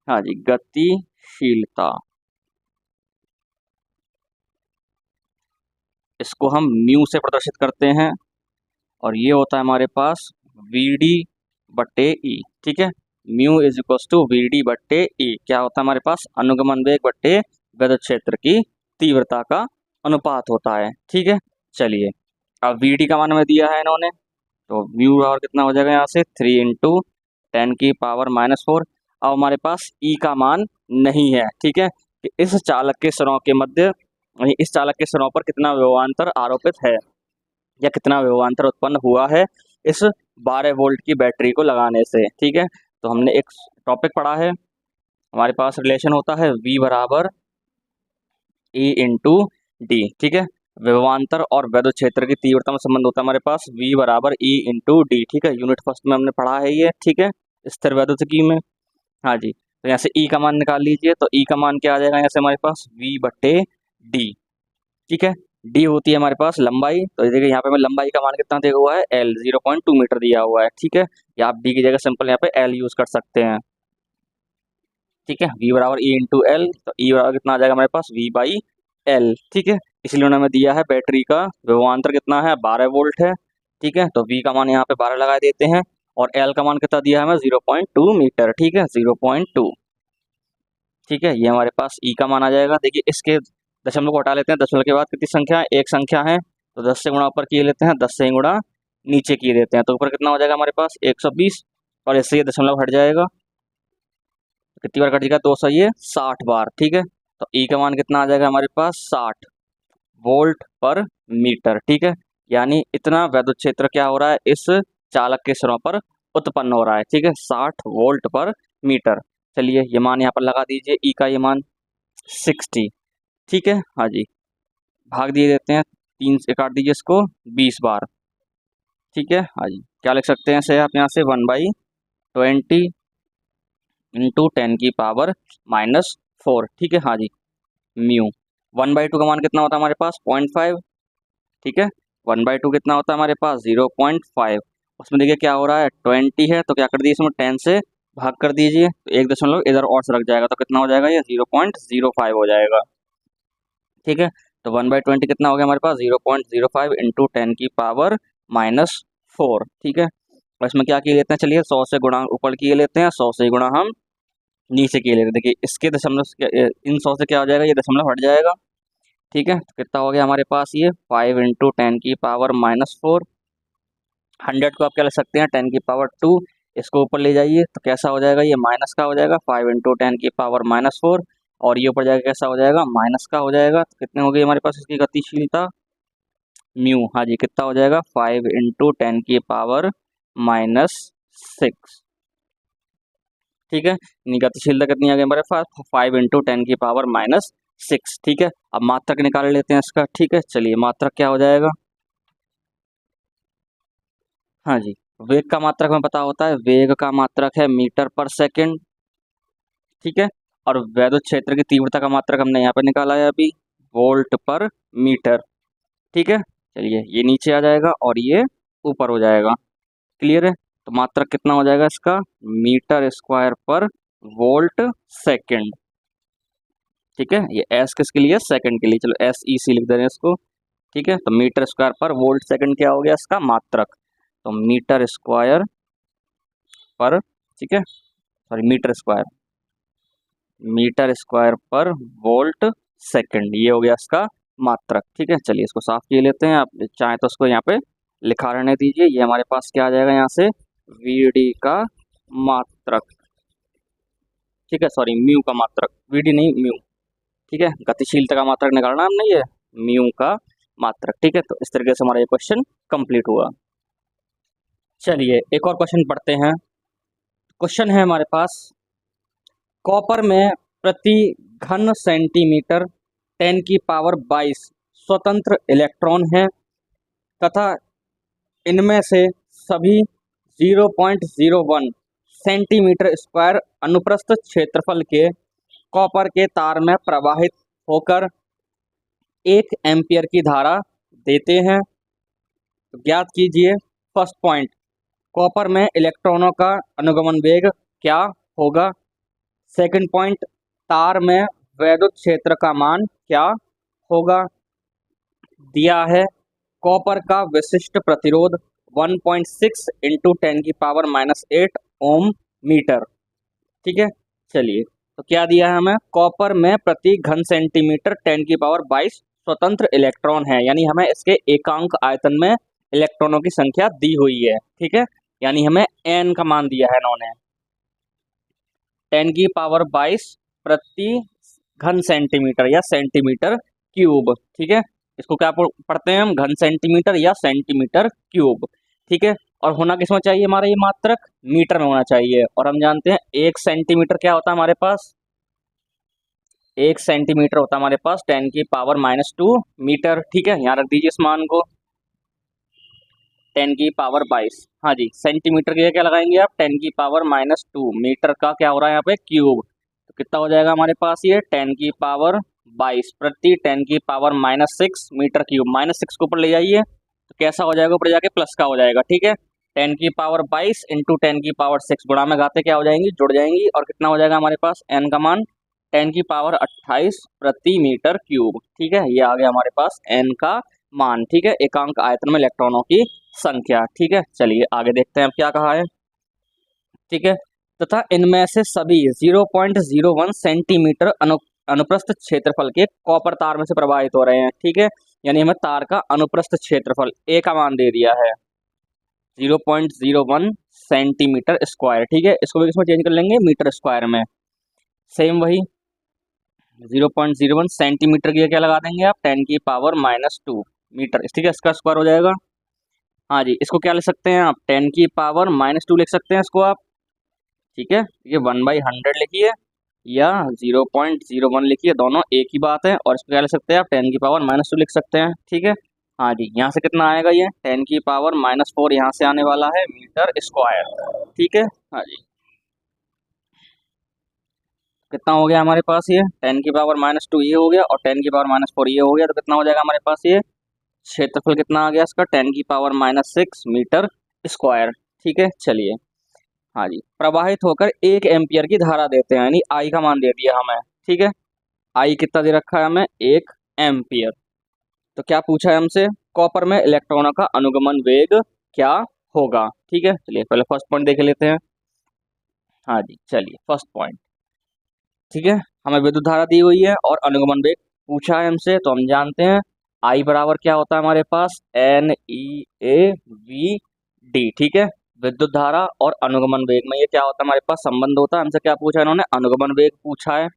हाँ जी, गतिशीलता इसको हम म्यू से प्रदर्शित करते हैं और ये होता है हमारे पास Vd/E। ठीक है, mu is equal to Vd/E क्या होता है हमारे पास, अनुगमन वेग बट्टे विद्युत क्षेत्र की तीव्रता का अनुपात होता है। ठीक है, चलिए अब Vd का मान हमें दिया है इन्होंने, तो म्यू और कितना हो जाएगा यहाँ से 3 × 10⁻⁻⁴। अब हमारे पास E का मान नहीं है। ठीक है, कि इस चालक के सिरों के मध्य, इस चालक के सिरों पर कितना विभवांतर आरोपित है या कितना विभवांतर उत्पन्न हुआ है इस 12 वोल्ट की बैटरी को लगाने से। ठीक है, तो हमने एक टॉपिक पढ़ा है, हमारे पास रिलेशन होता है V = E × D। ठीक है, विभवांतर और विद्युत क्षेत्र की तीव्रता में संबंध होता है हमारे पास V = E × D। ठीक है, यूनिट फर्स्ट में हमने पढ़ा है ये। ठीक है, स्थिर विद्युतिकी में, हाँ जी, तो यहाँ से E का मान निकाल लीजिए, तो E का मान क्या आ जाएगा यहाँ से हमारे पास V/D। ठीक है, D होती है हमारे पास लंबाई, तो देखिए यहाँ पे हमें लंबाई का मान कितना दिया हुआ है, L 0.2 मीटर दिया हुआ है। ठीक है, या आप D की जगह सिंपल यहाँ पे L यूज कर सकते हैं। ठीक है, V = E × L, तो E बराबर कितना आ जाएगा हमारे पास V/L। ठीक है, इसलिए उन्होंने हमें दिया है बैटरी का विभवांतर कितना है, 12 वोल्ट है। ठीक है, तो V का मान यहाँ पे 12 लगा देते हैं और L का मान कितना दिया है हमें 0.2 मीटर। ठीक है, 0.2। ठीक है, ये हमारे पास E का मान आ जाएगा। देखिए इसके दशमलव को हटा लेते हैं, दशमलव के बाद कितनी संख्या है, एक संख्या है, तो 10 से गुणा ऊपर किए लेते हैं, 10 से गुणा नीचे किए देते हैं, तो ऊपर कितना हो जाएगा हमारे पास 120 और इससे ये दशमलव हट जाएगा, कितनी बार कटेगा, 200, ये 60 बार। ठीक है, तो E का मान कितना आ जाएगा हमारे पास 60 वोल्ट पर मीटर। ठीक है, यानी इतना विद्युत क्षेत्र क्या हो रहा है इस चालक के सिरों पर उत्पन्न हो रहा है। ठीक है, 60 वोल्ट पर मीटर। चलिए ये मान यहाँ पर लगा दीजिए, E का ये मान 60। ठीक है, हाँ जी, भाग दिए देते हैं, 3 से काट दीजिए इसको 20 बार। ठीक है, हाँ जी, क्या लिख सकते हैं इसे आप यहाँ से 1/20 × 10⁻⁻⁴। ठीक है, हाँ जी, म्यू 1/2 का मान कितना होता है हमारे पास 0.5। ठीक है, 1/2 कितना होता है हमारे पास 0.5। उसमें देखिए क्या हो रहा है 20 है, तो क्या कर दीजिए इसमें 10 से भाग कर दीजिए, तो एक दशमलव इधर और से रख जाएगा, तो कितना हो जाएगा ये 0.05 हो जाएगा। ठीक है, तो 1/20 कितना हो गया हमारे पास 0.05 × 10⁻⁻⁴। ठीक है, और इसमें क्या किए लेते हैं, चलिए 100 से गुणा ऊपर किए लेते हैं, 100 से गुणा हम नीचे किए लेते हैं। देखिए इसके दशमलव इन 100 से क्या हो जाएगा, ये दशमलव हट जाएगा। ठीक है, तो कितना हो गया हमारे पास ये 5 × 10⁻⁴। 100 को आप क्या ले सकते हैं 10⁻2, इसको ऊपर ले जाइए तो कैसा हो जाएगा, ये माइनस का हो जाएगा 5 × 10⁻⁴, और ये ऊपर जाएगा कैसा हो जाएगा, माइनस का हो जाएगा। तो कितने हो गई हमारे पास इसकी गतिशीलता, म्यू, हाँ जी, कितना हो जाएगा 5 × 10⁻⁻6। ठीक है, गतिशीलता कितनी आ गई हमारे पास 5 × 10⁻⁻6। ठीक है, अब मात्रक निकाल लेते हैं इसका। ठीक है, चलिए मात्रक क्या हो जाएगा, हाँ जी, वेग का मात्रक हमें पता होता है, वेग का मात्रक है मीटर पर सेकंड। ठीक है, और विद्युत क्षेत्र की तीव्रता का मात्रक हमने यहाँ पे निकाला है अभी, वोल्ट पर मीटर। ठीक है, चलिए ये नीचे आ जाएगा और ये ऊपर हो जाएगा। क्लियर है, तो मात्रक कितना हो जाएगा इसका, मीटर स्क्वायर पर वोल्ट सेकंड। ठीक है, ये एस किसके लिए, सेकंड के लिए, चलो SEC लिख दे रहे हैं इसको। ठीक है, तो मीटर स्क्वायर पर वोल्ट सेकंड क्या हो गया इसका मात्रक, तो मीटर स्क्वायर पर, ठीक है, सॉरी मीटर स्क्वायर पर वोल्ट सेकंड, ये हो गया इसका मात्रक। ठीक है, चलिए इसको साफ किए लेते हैं, आप चाहें तो उसको यहाँ पे लिखा रहने दीजिए। ये हमारे पास क्या आ जाएगा यहाँ से Vd का मात्रक। ठीक है, सॉरी म्यू का मात्रक, Vd नहीं म्यू। ठीक है, गतिशीलता का मात्रक निकालना हमने, ये म्यू का मात्रक। ठीक है, तो इस तरीके से हमारा ये क्वेश्चन कंप्लीट हुआ। चलिए एक और क्वेश्चन पढ़ते हैं। क्वेश्चन है हमारे पास, कॉपर में प्रति घन सेंटीमीटर 10 की पावर 22 स्वतंत्र इलेक्ट्रॉन हैं तथा इनमें से सभी 0.01 सेंटीमीटर स्क्वायर अनुप्रस्थ क्षेत्रफल के कॉपर के तार में प्रवाहित होकर 1 एम्पियर की धारा देते हैं। तो ज्ञात कीजिए फर्स्ट पॉइंट, कॉपर में इलेक्ट्रॉनों का अनुगमन वेग क्या होगा। सेकंड पॉइंट, तार में वैद्युत क्षेत्र का मान क्या होगा। दिया है कॉपर का विशिष्ट प्रतिरोध 1.6 इंटू 10 की पावर -8 ओम मीटर। ठीक है, चलिए तो क्या दिया है हमें, कॉपर में प्रति घन सेंटीमीटर 10 की पावर 22 स्वतंत्र इलेक्ट्रॉन है, यानी हमें इसके एकांक आयतन में इलेक्ट्रॉनों की संख्या दी हुई है। ठीक है, यानी हमें n का मान दिया है इन्होंने, 10 की पावर 22 प्रति घन सेंटीमीटर या सेंटीमीटर क्यूब। ठीक है, इसको क्या पढ़ते हैं हम, घन सेंटीमीटर या सेंटीमीटर क्यूब। ठीक है, और होना किसमें चाहिए हमारा ये मात्रक, मीटर में होना चाहिए। और हम जानते हैं 1 सेंटीमीटर क्या होता है हमारे पास, 1 सेंटीमीटर होता है हमारे पास 10 की पावर -2 मीटर। ठीक है, यहाँ रख दीजिए इस मान को 10 की पावर 22। हाँ जी, सेंटीमीटर के लिए क्या लगाएंगे आप, 10 की पावर -2, मीटर का क्या हो रहा है यहाँ पे क्यूब। तो कितना हो जाएगा हमारे पास ये 10 की पावर 22 प्रति 10 की पावर -6 मीटर क्यूब। -6 को ऊपर ले जाइए तो कैसा हो जाएगा, ऊपर जाके प्लस का हो जाएगा। ठीक है, 10 की पावर 22 इंटू 10 की पावर 6 गुणा में घाते क्या हो जाएंगी, जुड़ जाएंगी। और कितना हो जाएगा हमारे पास n का मान 10 की पावर 28 प्रति मीटर क्यूब। ठीक है, ये आ गया हमारे पास n का मान। ठीक है, एकांक आयतन में इलेक्ट्रॉनों की संख्या। ठीक है, चलिए आगे देखते हैं अब क्या कहा है। ठीक है, तथा इनमें से सभी 0.01 सेंटीमीटर अनुप्रस्थ क्षेत्रफल के कॉपर तार में से प्रवाहित हो रहे हैं। ठीक है, यानी हमें तार का अनुप्रस्थ क्षेत्रफल ए का मान दे दिया है 0.01 सेंटीमीटर स्क्वायर। ठीक है, इसको भी इसमें चेंज कर लेंगे मीटर स्क्वायर में, सेम वही 0.01 सेंटीमीटर की क्या लगा देंगे आप, 10 की पावर -2 मीटर। ठीक है, इसका स्क्वायर हो जाएगा। हाँ जी, इसको क्या लिख सकते हैं आप, 10 की पावर -2 लिख सकते हैं इसको आप। ठीक है, ये 1/100 लिखिए या 0.01 लिखिए, दोनों एक ही बात है। और इसको क्या लिख सकते हैं आप, 10 की पावर -2 लिख सकते हैं। ठीक है, हाँ जी, यहाँ से कितना आएगा ये 10 की पावर -4 यहाँ से आने वाला है मीटर स्क्वायर। ठीक है, हाँ जी, कितना हो गया हमारे पास ये 10 की पावर -2 ये हो गया और 10 की पावर -4 ये हो गया। तो कितना हो जाएगा हमारे पास ये क्षेत्रफल, कितना आ गया इसका 10 की पावर -6 मीटर स्क्वायर। ठीक है, चलिए हाँ जी, प्रवाहित होकर 1 एम्पियर की धारा देते हैं, यानी आई का मान दे दिया हमें। ठीक है, आई कितना दे रखा है हमें, 1 एम्पियर। तो क्या पूछा है हमसे, कॉपर में इलेक्ट्रॉनों का अनुगमन वेग क्या होगा। ठीक है, चलिए पहले फर्स्ट पॉइंट देख लेते हैं। हाँ जी, चलिए फर्स्ट पॉइंट। ठीक है, हमें विद्युत धारा दी हुई है और अनुगमन वेग पूछा है हमसे, तो हम जानते हैं आई बराबर क्या होता है हमारे पास, NeAV-D। ठीक है, विद्युत धारा और अनुगमन वेग में ये क्या होता है हमारे पास संबंध होता है। हमसे क्या पूछा है इन्होंने, अनुगमन वेग पूछा है।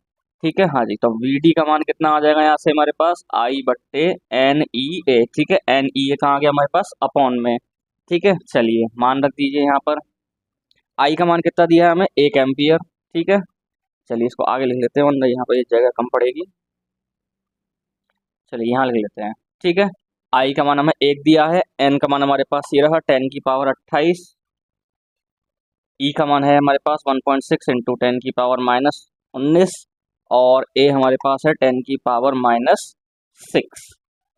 ठीक है, हाँ जी, तो VD का मान कितना आ जाएगा यहाँ से हमारे पास, I/NeA। ठीक है, NeA कहाँ आ गया हमारे पास, अपॉन में। ठीक है, चलिए मान रख दीजिए यहाँ पर, आई का मान कितना दिया है हमें, 1 एम्पियर। ठीक है, चलिए इसको आगे लिख लेते हैं वरना यहाँ पर ये जगह कम पड़ेगी। चलिए यहाँ लिख लेते हैं। ठीक है, आई का मान हमें 1 दिया है, एन का मान हमारे पास ये रहा 10 की पावर 28, ई का मान है हमारे पास 1.6 इंटू 10 की पावर -19 और ए हमारे पास है 10 की पावर -6।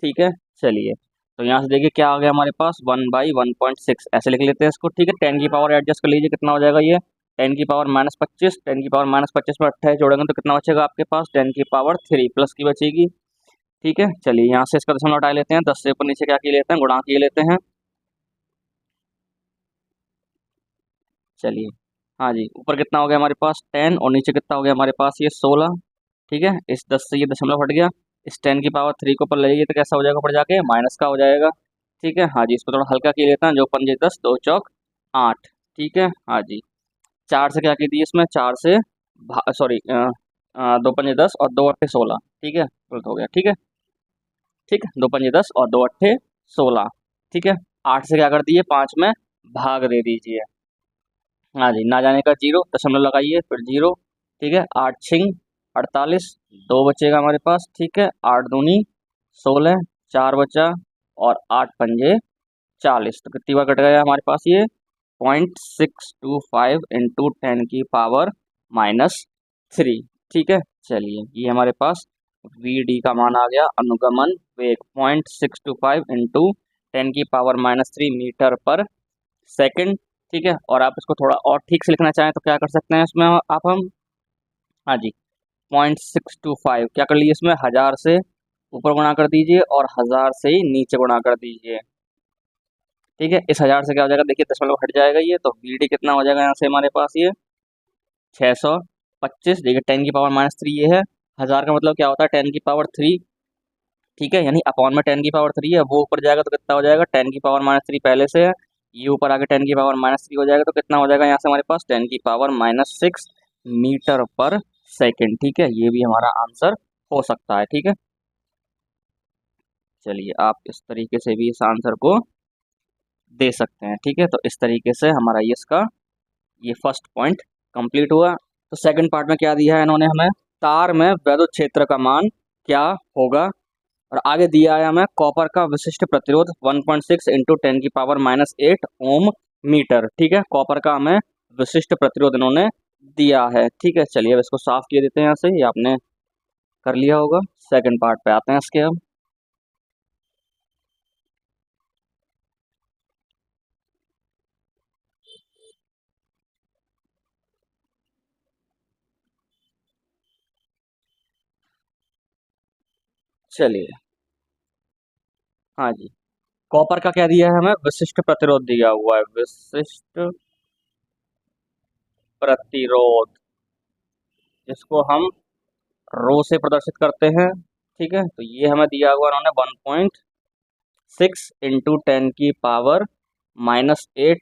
ठीक है, चलिए तो यहाँ से देखिए क्या आ गया हमारे पास 1/1.6 ऐसे लिख लेते हैं इसको। ठीक है, 10 की पावर एडजस्ट कर लीजिए, कितना हो जाएगा ये 10 की पावर -25, 10 की पावर -25 में 28 जोड़ेंगे तो कितना बचेगा आपके पास 10 की पावर 3 प्लस की बचेगी। ठीक है, चलिए यहाँ से इसका दशमलव हटा लेते हैं, 10 से ऊपर नीचे क्या किए लेते हैं, गुणा किए लेते हैं। चलिए हाँ जी, ऊपर कितना हो गया हमारे पास 10 और नीचे कितना हो गया हमारे पास ये 16। ठीक है, इस 10 से ये दशमलव हट गया, इस 10 की पावर 3 को ऊपर ले जाइए तो कैसा हो जाएगा, ऊपर जाके माइनस का हो जाएगा। ठीक है, हाँ जी, इसको थोड़ा हल्का किए लेते हैं, जो 5 10 2 चौक 8। ठीक है, हाँ जी, 4 से क्या की दी इसमें, 4 से सॉरी 2 5 10 और 2 8 16। ठीक है, गलत हो गया। ठीक है, ठीक है, 2 5 10 और 2 8 16। ठीक है, 8 से क्या कर दिए 5 में भाग दे दीजिए। हाँ जी, ना जाने का 0, दशमलव लगाइए फिर 0। ठीक है, 8 छिंग 48, 2 बचेगा हमारे पास। ठीक है, 8 दूनी 16, 4 बचा, और 8 पंजे 40। तो कितनी बार कट गया हमारे पास ये? 0.625 इंटू 10⁻³ ठीक है, चलिए ये हमारे पास Vd का मान आ गया, अनुगमन वेग 0.625 इंटू 10⁻³ मीटर पर सेकंड। ठीक है, और आप इसको थोड़ा और ठीक से लिखना चाहें तो क्या कर सकते हैं इसमें आप हम? हाँ जी, 0.625 क्या कर लीजिए, इसमें 1000 से ऊपर गुणा कर दीजिए और 1000 से ही नीचे गुणा कर दीजिए। ठीक है, इस 1000 से क्या हो जाएगा, देखिए दशमलव हट जाएगा ये, तो Vd कितना हो जाएगा यहाँ से हमारे पास ये 625। देखिए 10⁻³ ये है, 1000 का मतलब क्या होता है 10⁻³। ठीक है, यानी अपॉन में 10⁻³ है, वो ऊपर जाएगा तो कितना हो जाएगा 10⁻³ पहले से है, ये ऊपर आके 10⁻³ हो जाएगा, तो कितना हो जाएगा यहाँ से हमारे पास 10⁻6 मीटर पर सेकंड। ठीक है, ये भी हमारा आंसर हो सकता है। ठीक है, चलिए आप इस तरीके से भी इस आंसर को दे सकते हैं। ठीक है, तो इस तरीके से हमारा इसका ये फर्स्ट पॉइंट कंप्लीट हुआ। तो सेकंड पार्ट में क्या दिया है इन्होंने हमें, तार में वैद्युत क्षेत्र का मान क्या होगा, और आगे दिया है हमें कॉपर का विशिष्ट प्रतिरोध 1.6 इंटू 10⁻⁸ ओम मीटर। ठीक है, कॉपर का हमें विशिष्ट प्रतिरोध इन्होंने दिया है। ठीक है, चलिए अब इसको साफ किए देते हैं यहाँ से, ये आपने कर लिया होगा। सेकंड पार्ट पे आते हैं इसके अब। चलिए, हाँ जी, कॉपर का क्या दिया है हमें, विशिष्ट प्रतिरोध दिया हुआ है, विशिष्ट प्रतिरोध, जिसको हम रो से प्रदर्शित करते हैं। ठीक है, तो ये हमें दिया हुआ उन्होंने 1.6 इंटू 10⁻⁸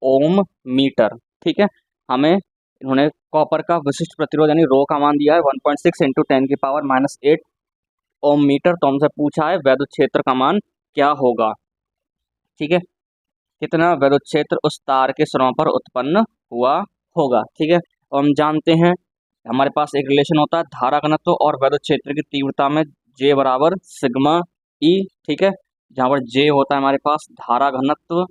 ओम मीटर। ठीक है, हमें इन्होंने कॉपर का विशिष्ट प्रतिरोध यानी रो का मान दिया है 1.6 इंटू 10⁻⁸ ओम मीटर, तो हमसे पूछा है वैद्युत क्षेत्र का मान क्या होगा। ठीक है, कितना वैद्युत क्षेत्र उस तार के सिरों पर उत्पन्न हुआ होगा। ठीक है, और हम जानते हैं हमारे पास एक रिलेशन होता है धारा घनत्व और वैद्युत क्षेत्र की तीव्रता में, J बराबर सिग्मा E। ठीक है, जहाँ पर J होता है हमारे पास धारा घनत्व,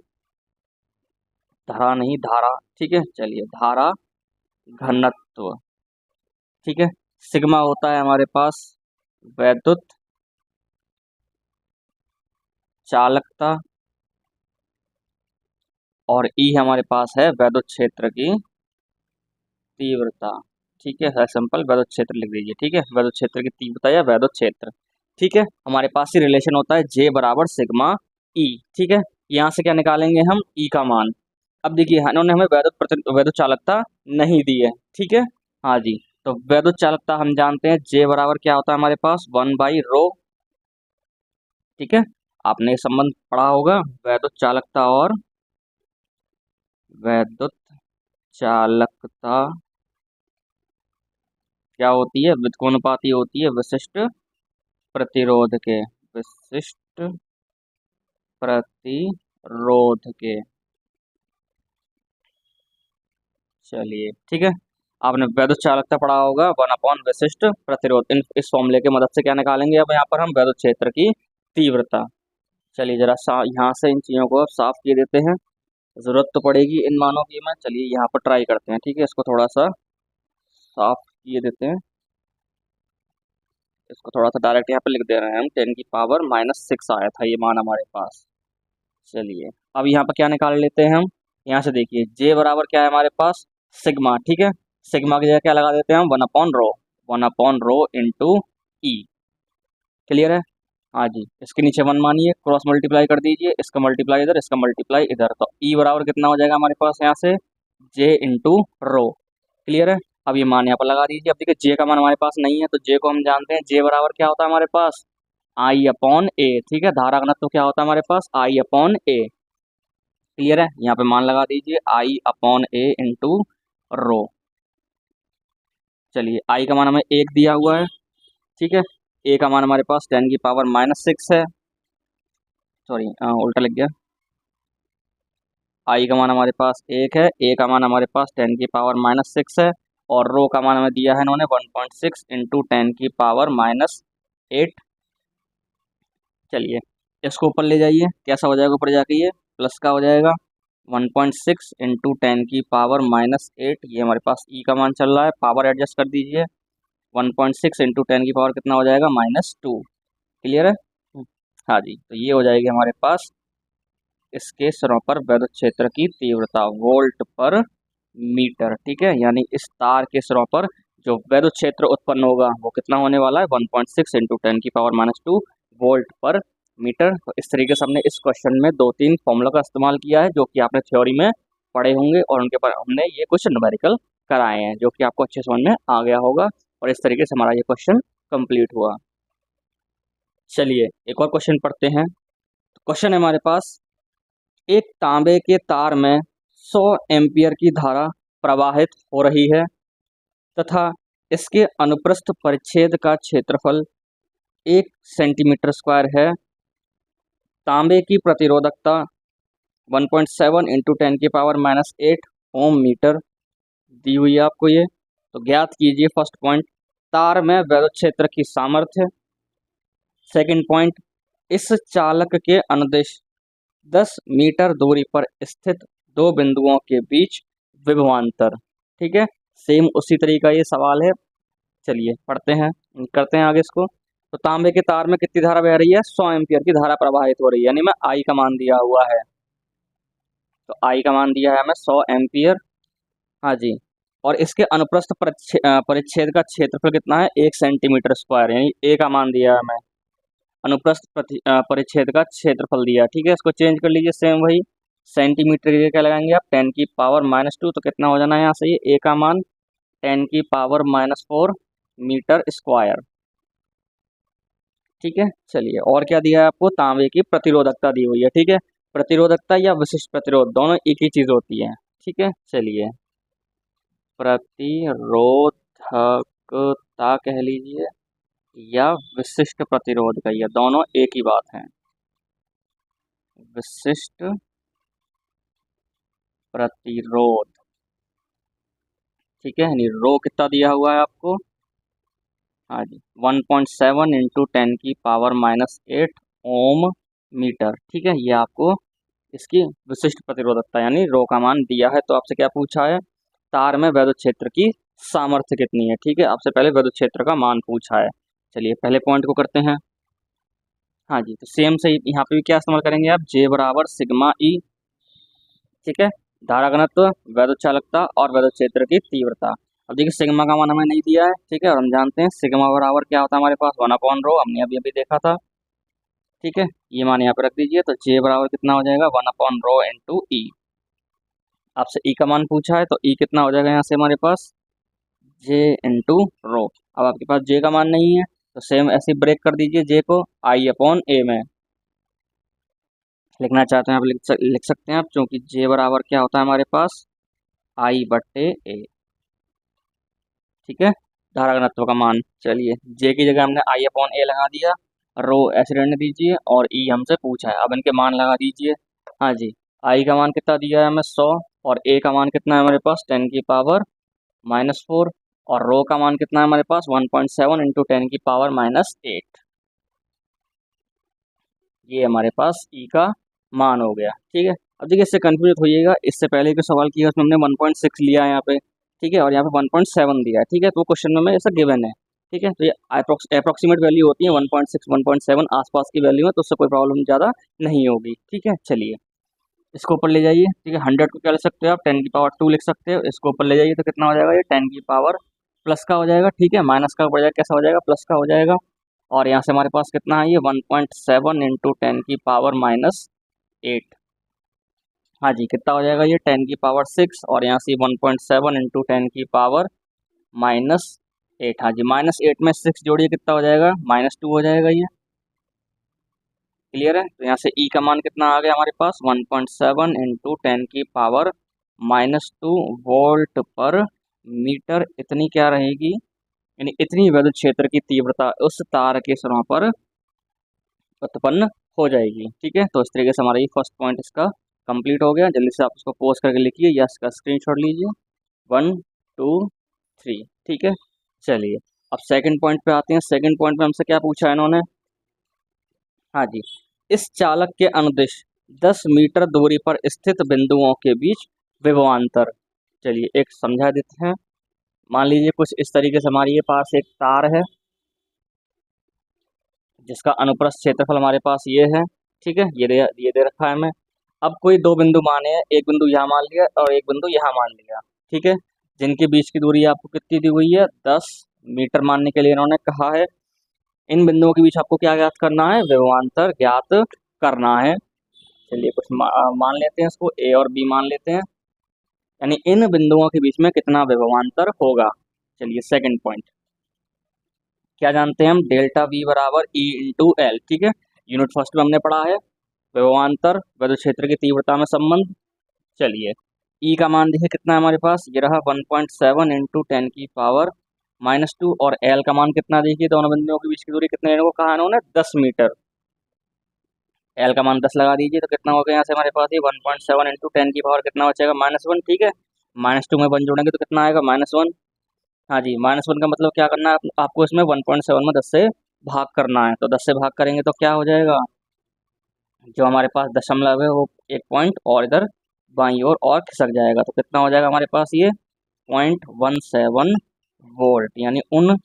धारा नहीं धारा। ठीक है, चलिए धारा घनत्व। ठीक है, सिग्मा होता है हमारे पास वैद्युत चालकता, और E हमारे पास है वैद्युत क्षेत्र की तीव्रता। ठीक है, सिंपल वैद्युत क्षेत्र लिख दीजिए। ठीक है, वैद्युत क्षेत्र की तीव्रता या वैद्युत क्षेत्र। ठीक है, हमारे पास ही रिलेशन होता है J बराबर सिग्मा E। ठीक है, यहाँ से क्या निकालेंगे हम, E का मान। अब देखिए इन्होंने हमें वैद्युत चालकता नहीं दी है। ठीक है, हाँ जी, तो वैद्युत चालकता हम जानते हैं J बराबर क्या होता है हमारे पास 1/ρ। ठीक है, आपने ये संबंध पढ़ा होगा, वैद्युत चालकता और वैद्युत चालकता क्या होती है, व्युत्क्रमानुपाती होती है विशिष्ट प्रतिरोध के, विशिष्ट प्रतिरोध के। चलिए ठीक है, आपने वैद्युत चालकता पढ़ा होगा 1 विशिष्ट प्रतिरोध। इस फॉर्मूले की मदद से क्या निकालेंगे अब यहाँ पर हम, वैद्युत क्षेत्र की तीव्रता। चलिए जरा यहाँ से इन चीज़ों को अब साफ किए देते हैं, ज़रूरत तो पड़ेगी इन मानों की। मैं चलिए यहाँ पर ट्राई करते हैं। ठीक है, इसको थोड़ा सा साफ किए देते हैं, इसको थोड़ा सा डायरेक्ट यहाँ पर लिख दे रहे हैं हम, 10⁻⁻6 आया था ये मान हमारे पास। चलिए अब यहाँ पर क्या निकाल लेते हैं हम, यहाँ से देखिए J बराबर क्या है हमारे पास, सिग्मा। ठीक है, सिग्मा की जगह क्या लगा देते हैं हम, 1/ρ, 1/ρ इंटू E। क्लियर है, हाँ जी, इसके नीचे 1 मानिए, क्रॉस मल्टीप्लाई कर दीजिए, इसका मल्टीप्लाई इधर, इसका मल्टीप्लाई इधर, तो E बराबर कितना हो जाएगा हमारे पास यहाँ से, J इंटू रो। क्लियर है, अब ये मान यहाँ पर लगा दीजिए। अब देखिए J का मान हमारे पास नहीं है, तो J को हम जानते हैं, J बराबर क्या होता है हमारे पास, I/A। ठीक है, धारा घनत्व तो क्या होता है हमारे पास, I/A। क्लियर है, यहाँ पे मान लगा दीजिए I/A इंटू रो। चलिए I का मान हमें 1 दिया हुआ है। ठीक है, A का मान हमारे पास 10⁻⁻6 है, सॉरी उल्टा लग गया, आई का मान हमारे पास 1 है, ए का मान हमारे पास 10⁻⁻6 है, और रो का मान हमें दिया है इन्होंने 1.6 इंटू 10⁻⁸। चलिए इसको ऊपर ले जाइए, कैसा हो जाएगा ऊपर जाके, ये प्लस का हो जाएगा 1.6 इंटू 10⁻⁸। ये हमारे पास ई का मान चल रहा है, पावर एडजस्ट कर दीजिए, 1.6 इंटू 10 की पावर कितना हो जाएगा -2। क्लियर है? हाँ जी, तो ये हो जाएगी हमारे पास इसके सिरों पर विद्युत क्षेत्र की तीव्रता वोल्ट पर मीटर। ठीक है, यानी इस तार के सिरों पर जो विद्युत क्षेत्र उत्पन्न होगा वो कितना होने वाला है, 1.6 इंटू 10⁻⁻2 वोल्ट पर मीटर। तो इस तरीके से हमने इस क्वेश्चन में 2-3 फॉर्मूला का इस्तेमाल किया है जो कि आपने थ्योरी में पढ़े होंगे, और उनके पर हमने ये कुछ न्यूमेरिकल कराए हैं जो कि आपको अच्छे समझ में आ गया होगा, और इस तरीके से हमारा ये क्वेश्चन कंप्लीट हुआ। चलिए एक और क्वेश्चन पढ़ते हैं। क्वेश्चन है हमारे पास, एक तांबे के तार में 100 एम्पियर की धारा प्रवाहित हो रही है तथा इसके अनुप्रस्थ परिच्छेद का क्षेत्रफल 1 सेंटीमीटर स्क्वायर है। तांबे की प्रतिरोधकता 1.7 इंटू 10⁻⁻8 ओम मीटर दी हुई है आपको ये। तो ज्ञात कीजिए फर्स्ट पॉइंट, तार में विद्युत क्षेत्र की सामर्थ्य। सेकंड पॉइंट, इस चालक के अनुदिश 10 मीटर दूरी पर स्थित दो बिंदुओं के बीच विभवांतर। ठीक है, सेम उसी तरीका ये सवाल है। चलिए पढ़ते हैं, करते हैं आगे इसको। तो तांबे के तार में कितनी धारा बह रही है, 100 एम्पियर की धारा प्रवाहित हो रही है, यानी मैं आई का मान दिया हुआ है। तो आई का मान दिया है हमें 100 एम्पियर। हाँ जी, और इसके अनुप्रस्थ परिच्छेद का क्षेत्रफल कितना है, 1 सेंटीमीटर स्क्वायर, यानी ए का मान दिया है हमें। अनुप्रस्थ परिच्छेद का क्षेत्रफल दिया। ठीक है, इसको चेंज कर लीजिए, सेम वही सेंटीमीटर के लिए क्या लगाएंगे आप, 10⁻⁻2। तो कितना हो जाना है यहाँ से, ये ए का मान 10⁻⁻4 मीटर स्क्वायर। ठीक है, चलिए और क्या दिया है आपको, तांबे की प्रतिरोधकता दी हुई है। ठीक है, प्रतिरोधकता या विशिष्ट प्रतिरोध दोनों एक ही चीज होती है। ठीक है, चलिए प्रतिरोधकता कह लीजिए या विशिष्ट प्रतिरोध का, ये दोनों एक ही बात है। विशिष्ट प्रतिरोध, ठीक है, यानी रो कितना दिया हुआ है आपको, हाँ जी 1.7 इंटू 10⁻⁸ ओम मीटर। ठीक है, ये आपको इसकी विशिष्ट प्रतिरोधकता यानी रो का मान दिया है। तो आपसे क्या पूछा है, तार में विद्युत क्षेत्र की सामर्थ्य कितनी है। ठीक है, आपसे पहले विद्युत क्षेत्र का मान पूछा है। चलिए पहले पॉइंट को करते हैं। हाँ जी, तो सेम से यहाँ पे भी क्या इस्तेमाल करेंगे आप, जे बराबर सिग्मा ई। ठीक है, धारा घनत्व, विद्युत चालकता और विद्युत क्षेत्र की तीव्रता। अब देखिए सिग्मा का मान हमें नहीं दिया है। ठीक है, और हम जानते हैं सिग्मा बराबर क्या होता है हमारे पास, 1/ρ, हमने अभी अभी देखा था। ठीक है, ये मान यहाँ पे रख दीजिए। तो जे बराबर कितना हो जाएगा, 1/ρ इंटू ई। आपसे ई का मान पूछा है तो ई कितना हो जाएगा यहाँ से हमारे पास, जे इंटू रो। अब आपके पास जे का मान नहीं है तो सेम ऐसे ब्रेक कर दीजिए जे को I/A में। लिखना चाहते हैं आप लिख सकते हैं आप, क्योंकि जे बराबर क्या होता है हमारे पास, I/A। ठीक है, धारा घनत्व का मान। चलिए जे की जगह हमने I/A लगा दिया, रो ऐसे रहने दीजिए, और ई हमसे पूछा है, अब इनके मान लगा दीजिए। हाँ जी, आई का मान कितना दिया है हमें 100, और ए का मान कितना है हमारे पास 10⁻⁻4, और रो का मान कितना है हमारे पास 1.7 इंटू 10⁻⁸। ये हमारे पास ई का मान हो गया। ठीक है, अब देखिए इससे कंफ्यूज होइएगा, इससे पहले जो सवाल किया उसमें हमने 1.6 लिया है यहाँ पे। ठीक है, और यहाँ पे 1.7 दिया है। ठीक है, तो क्वेश्चन में ऐसा गिवन है। ठीक है, तो ये अप्रोक्सीमेट वैल्यू होती है, 1.6 1.7 आसपास की वैल्यू है, तो उससे कोई प्रॉब्लम ज़्यादा नहीं होगी। ठीक है, चलिए इसको ऊपर ले जाइए। ठीक है, 100 को क्या लिख सकते हो आप, 10⁻2 लिख सकते हो। इसको ऊपर ले जाइए तो कितना हो जाएगा, ये 10 प्लस का हो जाएगा। ठीक है, माइनस का ऊपर जाएगा, कैसा हो जाएगा, प्लस का हो जाएगा। और यहाँ से हमारे पास कितना है, ये 1.7 इंटू 10⁻⁸। हाँ जी, कितना हो जाएगा ये 10⁻6, और यहाँ से 1.7 इंटू 10⁻⁻8। हाँ जी, -8 में 6 जोड़िए कितना हो जाएगा, -2 हो जाएगा ये। क्लियर है, तो यहाँ से ई का मान कितना आ गया हमारे पास, 1.7 इंटू 10⁻2 वोल्ट पर मीटर। इतनी क्या रहेगी, यानी इतनी विद्युत क्षेत्र की तीव्रता उस तार के सिरों पर उत्पन्न हो जाएगी। ठीक है, तो इस तरीके से हमारा ये फर्स्ट पॉइंट इसका कंप्लीट हो गया। जल्दी से आप इसको पोस्ट करके लिखिए, यस का स्क्रीनशॉट लीजिए। 1 2 3, ठीक है। चलिए अब सेकंड पॉइंट पे आते हैं। सेकंड पॉइंट में हमसे क्या पूछा है इन्होंने, हाँ जी, इस चालक के अनुदिश 10 मीटर दूरी पर स्थित बिंदुओं के बीच विभवांतर। चलिए एक समझा देते हैं। मान लीजिए कुछ इस तरीके से हमारे पास एक तार है जिसका अनुप्रस्थ क्षेत्रफल हमारे पास ये है, ठीक है, ये दे रखा है हमें। अब कोई दो बिंदु माने हैं, एक बिंदु यहाँ मान लिया और एक बिंदु यहाँ मान लिया, ठीक है, जिनके बीच की दूरी आपको कितनी दी हुई है, 10 मीटर मानने के लिए इन्होंने कहा है। इन बिंदुओं के बीच आपको क्या ज्ञात करना है, विभवांतर ज्ञात करना है। चलिए कुछ मान लेते हैं, इसको ए और बी मान लेते हैं, यानी इन बिंदुओं के बीच में कितना विभवांतर होगा। चलिए सेकंड पॉइंट क्या जानते हैं हम, डेल्टा वी बराबर ई इंटू एल, ठीक है, यूनिट फर्स्ट में हमने पढ़ा है विभवांतर विद्युत क्षेत्र की तीव्रता में संबंध। चलिए ई का मान देखिए कितना है हमारे पास, ये रहा 1.7 इंटू 10 की पावर -2, और एल का मान कितना देखिए, दोनों बिंदुओं के बीच की दूरी कितने को कहा इन्होंने, 10 मीटर। एल का मान 10 लगा दीजिए तो कितना हो गया यहाँ से हमारे पास, ये 1.7 इंटू 10 की पावर कितना बचेगा, -1, ठीक है। -2 में 1 जोड़ेंगे तो कितना आएगा, -1। हाँ जी, -1 का मतलब क्या करना है आपको, इसमें 1.7 में 10 से भाग करना है, तो 10 से भाग करेंगे तो क्या हो जाएगा, जो हमारे पास दशमलव है वो एक पॉइंट और इधर बाईं ओर और खिसक जाएगा, तो कितना हो जाएगा हमारे पास, ये 0.17 वोल्ट, यानी उन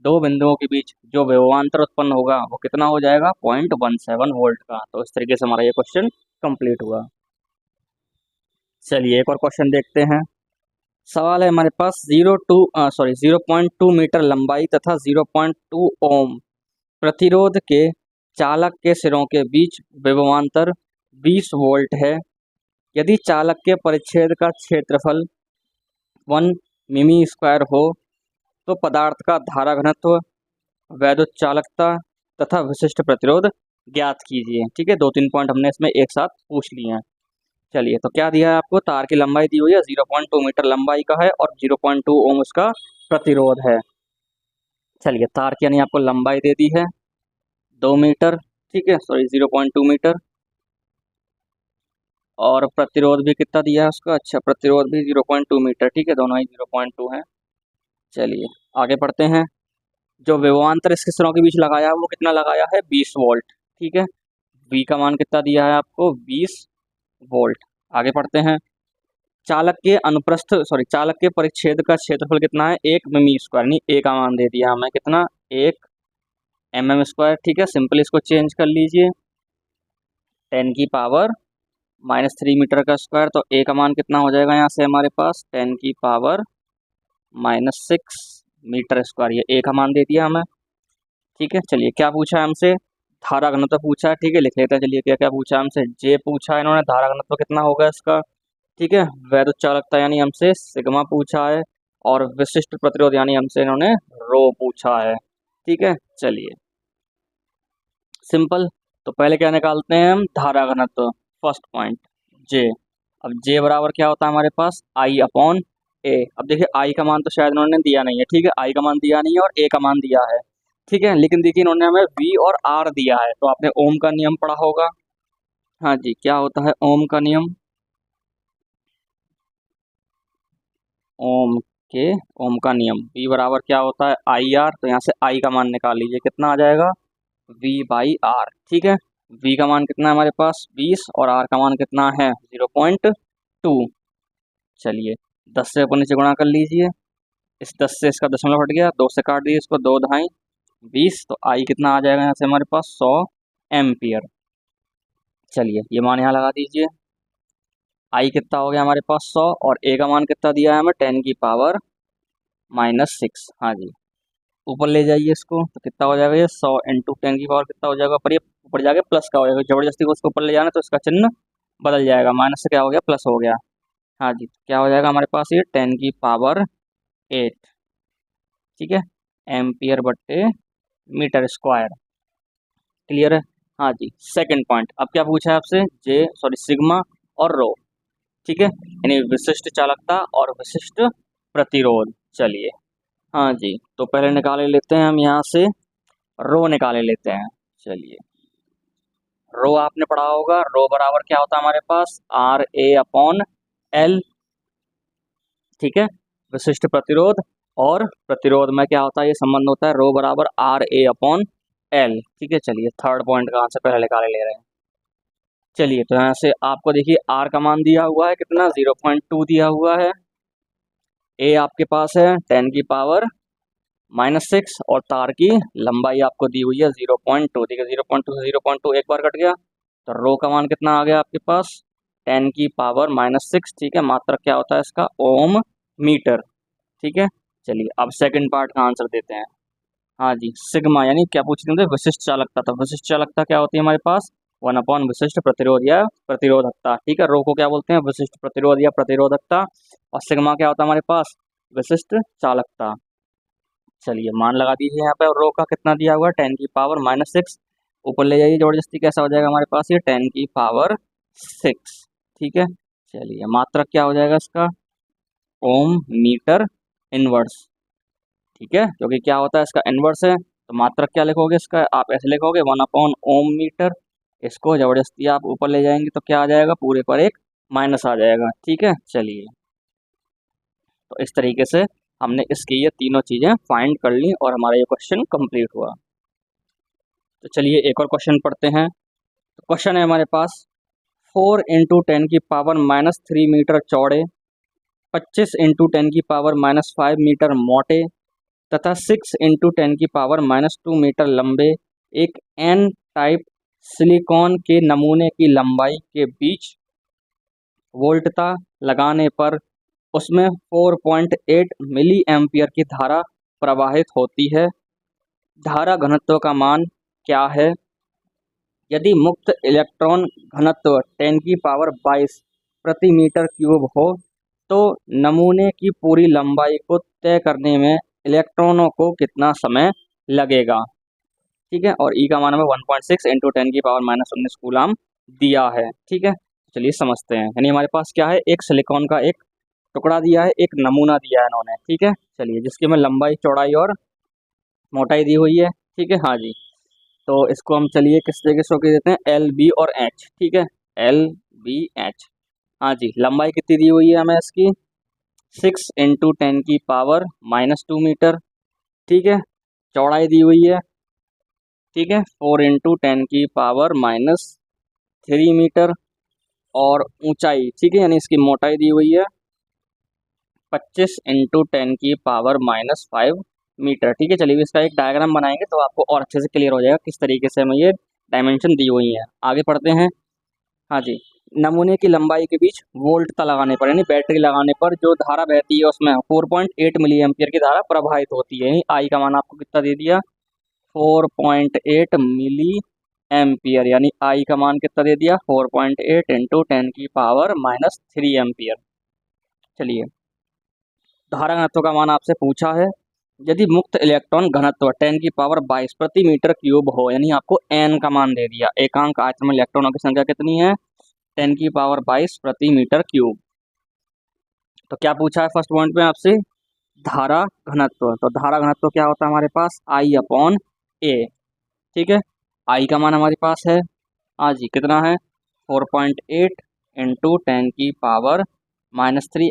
दो बिंदुओं के बीच जो विभवांतर उत्पन्न होगा वो कितना हो जाएगा, 0.17 वोल्ट का। तो इस तरीके से हमारा ये क्वेश्चन कंप्लीट हुआ। चलिए एक और क्वेश्चन देखते हैं। सवाल है हमारे पास 0.2 मीटर लंबाई तथा 0.2 ओम प्रतिरोध के चालक के सिरों के बीच विभवांतर 20 वोल्ट है। यदि चालक के परिच्छेद का क्षेत्रफल 1 मिमी स्क्वायर हो तो पदार्थ का धारा घनत्व, वैद्युत चालकता तथा विशिष्ट प्रतिरोध ज्ञात कीजिए, ठीक है। 2-3 पॉइंट हमने इसमें एक साथ पूछ लिए हैं। चलिए तो क्या दिया है आपको, तार की लंबाई दी हुई है, 0.2 मीटर लंबाई का है और 0.2 ओम उसका प्रतिरोध है। चलिए तार की यानी आपको लंबाई दे दी है 2 मीटर, ठीक है, सॉरी 0.2 मीटर, और प्रतिरोध भी कितना दिया है उसका, अच्छा प्रतिरोध भी 0.2 मीटर, ठीक है, दोनों ही 0.2 है। चलिए आगे पढ़ते हैं। जो विभवांतर इसके सिरों के बीच लगाया है वो कितना लगाया है, 20 वोल्ट, ठीक है। वी का मान कितना दिया है आपको, 20 वोल्ट। आगे पढ़ते हैं। चालक के परिच्छेद का क्षेत्रफल कितना है, 1 मिमी स्क्वायर, यानी ए का मान दे दिया हमें कितना, 1 mm स्क्वायर, ठीक है। सिंपल इसको चेंज कर लीजिए, 10 की पावर -3 मीटर का स्क्वायर, तो ए का मान कितना हो जाएगा यहाँ से हमारे पास, 10 की पावर -6 मीटर स्क्वायर, ये ए का मान दे दिया हमें, ठीक है। चलिए क्या पूछा है हमसे, धारा घनत्व पूछा है, ठीक है, लिख लेते हैं। चलिए क्या क्या पूछा है हमसे, जे पूछा है इन्होंने, धारा घनत्व कितना होगा इसका, ठीक है। वैद्युत चालकता यानी हमसे सिग्मा पूछा है, और विशिष्ट प्रतिरोध यानी हमसे इन्होंने रो पूछा है, ठीक है। चलिए सिंपल, तो पहले क्या निकालते हैं हम, धारा घनत्व, फर्स्ट पॉइंट जे। अब जे बराबर क्या होता है हमारे पास, आई अपॉन ए। अब देखिए आई का मान तो शायद इन्होंने दिया नहीं है, ठीक है, आई का मान दिया नहीं है और ए का मान दिया है, ठीक है, लेकिन देखिए इन्होंने हमें वी और आर दिया है, तो आपने ओम का नियम पढ़ा होगा। हाँ जी, क्या होता है ओम का नियम, ओम के ओम का नियम, वी बराबर क्या होता है, आई आर, तो यहाँ से आई का मान निकाल लीजिए, कितना आ जाएगा, वी बाई आर, ठीक है। वी का मान कितना है हमारे पास, 20, और आर का मान कितना है, 0.2। चलिए 10 से अपन इसे गुणा कर लीजिए, इस 10 से इसका दशमलव हट गया, 2 से काट दिए इसको, 2 ढाई 20, तो आई कितना आ जाएगा यहाँ से हमारे पास, 100 एम्पियर। चलिए ये मान यहाँ लगा दीजिए, आई कितना हो गया हमारे पास 100, और ए का मान कितना दिया है हमें, 10 की पावर -6, हाँ जी। ऊपर ले जाइए इसको तो कितना हो जाएगा, ये 100 इंटू 10 की पावर कितना हो जाएगा, पर ये ऊपर जाके प्लस का हो जाएगा, जबरदस्ती को उसको ऊपर ले जाना तो इसका चिन्ह बदल जाएगा, माइनस से क्या हो गया, प्लस हो गया। हाँ जी, क्या हो जाएगा हमारे पास, ये 10 की पावर 8, ठीक है, एम्पियर बट्टे मीटर स्क्वायर। क्लियर है, हाँ जी। सेकंड पॉइंट, अब क्या पूछा है आपसे, सिग्मा और रो, ठीक है, यानी विशिष्ट चालकता और विशिष्ट प्रतिरोध। चलिए हाँ जी, तो पहले निकाले लेते हैं हम यहाँ से, रो निकाले लेते हैं। चलिए रो रो आपने पढ़ा होगा, रो बराबर क्या होता है हमारे पास, आर ए अपॉन एल, ठीक है। विशिष्ट प्रतिरोध और प्रतिरोध में क्या होता है, ये संबंध होता है रो बराबर आर ए अपॉन एल, ठीक है। चलिए थर्ड पॉइंट का आंसर पहले निकाल ले रहे हैं। चलिए तो यहाँ से आपको देखिए आर का मान दिया हुआ है कितना, 0.2 दिया हुआ है। ए आपके पास है 10⁻⁻⁶ और तार की लंबाई आपको दी हुई है 0.2, ठीक है। 0.2 से 0.2 एक बार कट गया, तो रो का मान कितना आ गया आपके पास, 10⁻⁻⁶, ठीक है। मात्रक क्या होता है इसका, ओम मीटर, ठीक है। चलिए अब सेकंड पार्ट का आंसर देते हैं। हाँ जी, सिग्मा यानी क्या पूछ रहे थे, विशिष्ट चालकता। तो विशिष्ट चालकता क्या होती है हमारे पास, 1 विशिष्ट प्रतिरोध या प्रतिरोधकता, ठीक है। रो को क्या बोलते हैं, विशिष्ट प्रतिरोध या प्रतिरोधकता, और सिग्मा क्या होता है हमारे पास, विशिष्ट चालकता। चलिए मान लगा दीजिए यहाँ पे, और रो का कितना दिया हुआ है, 10⁻⁻⁶, ऊपर ले जाइए जबरदस्ती, कैसा हो जाएगा हमारे पास ये 10⁻⁶, ठीक है। चलिए मात्रक क्या हो जाएगा इसका, ओम मीटर इनवर्स, ठीक है। क्योंकि क्या होता है इसका इनवर्स है, तो मात्रक क्या लिखोगे इसका, आप ऐसे लिखोगे 1/ओम मीटर। इसको जबरदस्ती आप ऊपर ले जाएंगे तो क्या आ जाएगा, पूरे पर एक माइनस आ जाएगा, ठीक है। चलिए तो इस तरीके से हमने इसकी ये तीनों चीज़ें फाइंड कर ली और हमारा ये क्वेश्चन कंप्लीट हुआ। तो चलिए एक और क्वेश्चन पढ़ते हैं। तो क्वेश्चन है हमारे पास, 4 × 10⁻³ मीटर चौड़े, 25 × 10⁻⁻5 मीटर मोटे तथा 6 × 10⁻⁻2 मीटर लंबे एक एन टाइप सिलिकॉन के नमूने की लंबाई के बीच वोल्टता लगाने पर उसमें 4.8 मिली एम्पियर की धारा प्रवाहित होती है। धारा घनत्व का मान क्या है। यदि मुक्त इलेक्ट्रॉन घनत्व 10⁻22 प्रति मीटर क्यूब हो तो नमूने की पूरी लंबाई को तय करने में इलेक्ट्रॉनों को कितना समय लगेगा, ठीक है। और ई का मान हमें 1.6 × 10⁻⁻19 कूलाम दिया है, ठीक है। चलिए समझते हैं। यानी हमारे पास क्या है, एक सिलिकॉन का एक टुकड़ा दिया है, एक नमूना दिया है इन्होंने, ठीक है। चलिए जिसकी हमें लंबाई चौड़ाई और मोटाई दी हुई है, ठीक है। हाँ जी, तो इसको हम चलिए किस तरीके से रोके देते हैं, एल बी और एच, ठीक है। एल बी एच, हाँ जी। लंबाई कितनी दी हुई है हमें इसकी, 6 × 10⁻⁻2 मीटर, ठीक है। चौड़ाई दी हुई है, ठीक है, 4 × 10⁻³ मीटर, और ऊंचाई, ठीक है, यानी इसकी मोटाई दी हुई है 25 × 10⁻⁻5 मीटर, ठीक है। चलिए इसका एक डायग्राम बनाएंगे तो आपको और अच्छे से क्लियर हो जाएगा किस तरीके से हमें ये डायमेंशन दी हुई है। आगे पढ़ते हैं। हाँ जी, नमूने की लंबाई के बीच वोल्टता लगाने पर यानी बैटरी लगाने पर जो धारा बहती है उसमें 4.8 मिली एम्पियर की धारा प्रवाहित होती है। आई का मान आपको कितना दे दिया, 4.8 मिली एम्पियर, यानी आई का मान कितना दे दिया, 4.8 × 10⁻³ एम्पियर। चलिए धारा घनत्व का मान आपसे पूछा है। यदि मुक्त इलेक्ट्रॉन घनत्व 10⁻22 प्रति मीटर क्यूब हो, यानी आपको एन का मान दे दिया, एकांक आयतन में इलेक्ट्रॉनों की संख्या कितनी है, 10⁻22 प्रति मीटर क्यूब। तो क्या पूछा है फर्स्ट पॉइंट में आपसे, धारा घनत्व। तो धारा घनत्व क्या होता है हमारे पास, I/A, ठीक है। आई का मान हमारे पास है, हाँ जी, कितना है, 4.8 × 10⁻³ और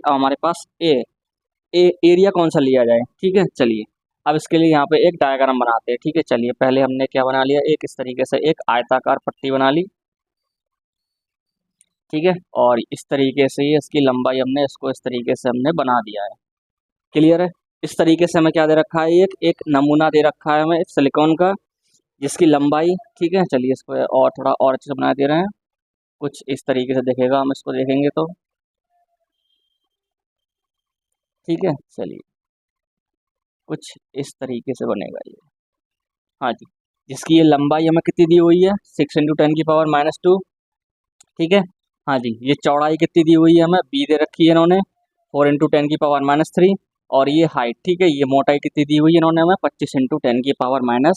हमारे पास एरिया कौन सा लिया जाए, ठीक है। चलिए अब इसके लिए यहाँ पे एक डायग्राम बनाते हैं, ठीक है। चलिए पहले हमने क्या बना लिया, एक इस तरीके से एक आयताकार पट्टी बना ली, ठीक है। और इस तरीके से ही इसकी लंबाई हमने इसको इस तरीके से हमने बना दिया है, क्लियर है। इस तरीके से हमें क्या दे रखा है, एक नमूना दे रखा है हमें सिलिकॉन का जिसकी लंबाई, ठीक है। चलिए इसको और थोड़ा और अच्छे से बना दे रहे हैं, कुछ इस तरीके से दिखेगा, हम इसको देखेंगे तो, ठीक है। चलिए कुछ इस तरीके से बनेगा ये, हाँ जी। जिसकी ये लंबाई हमें कितनी दी हुई है, 6 × 10⁻⁻2, ठीक है। हाँ जी, ये चौड़ाई कितनी दी हुई है हमें, बी दे रखी है इन्होंने 4 × 10⁻⁻3, और ये हाइट, ठीक है, ये मोटाई कितनी दी हुई है इन्होंने हमें 25 × 10⁻⁵,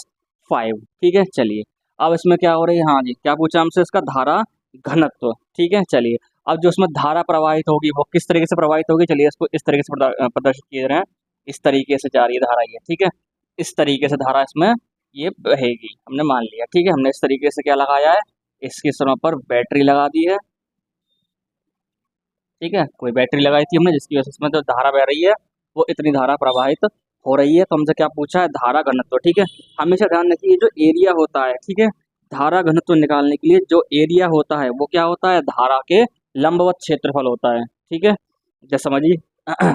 ठीक है। चलिए अब इसमें क्या हो रही है, हाँ जी, क्या पूछा हमसे, इसका धारा घनत्व, ठीक है। चलिए अब जो इसमें धारा प्रवाहित होगी वो किस तरीके से प्रवाहित होगी, चलिए इसको इस तरीके से प्रदर्शित किए रहे हैं, इस तरीके से जा रही है धारा ये, ठीक है। इस तरीके से धारा इसमें ये बहेगी, हमने मान लिया, ठीक है। हमने इस तरीके से क्या लगाया है, इसके सिरों पर बैटरी लगा दी है, ठीक है, कोई बैटरी लगाई थी हमने जिसकी वजह से इसमें जो धारा बह रही है वो इतनी धारा प्रवाहित हो रही है। तो हमसे क्या पूछा है, धारा घनत्व, ठीक है। हमेशा ध्यान रखिए जो एरिया होता है, ठीक है, धारा घनत्व निकालने के लिए जो एरिया होता है वो क्या होता है, धारा के लंबवत क्षेत्रफल होता है, ठीक है। जैसे समझिए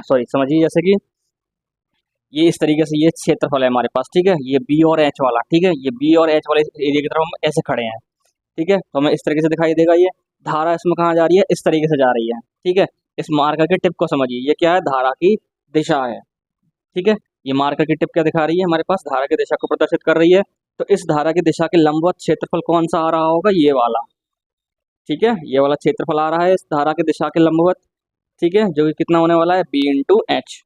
सॉरी समझिए, जैसे कि ये इस तरीके से ये क्षेत्रफल है हमारे पास, ठीक है, ये बी और एच वाला, ठीक है, ये बी और एच वाले एरिया की तरफ हम ऐसे खड़े हैं, ठीक है, तो हमें इस तरीके से दिखाई देगा। ये धारा इसमें कहाँ जा रही है, इस तरीके से जा रही है, ठीक है। इस मार्कर के टिप को समझिए, ये क्या है, धारा की दिशा है, ठीक है। ये मार्कर की टिप क्या दिखा रही है, हमारे पास धारा की दिशा को प्रदर्शित कर रही है। तो इस धारा की दिशा के लंबवत क्षेत्रफल कौन सा आ रहा होगा, ये वाला, ठीक है, ये वाला क्षेत्रफल आ रहा है इस धारा की दिशा के लंबवत, ठीक है, जो कि कितना होने वाला है, बी इंटू एच,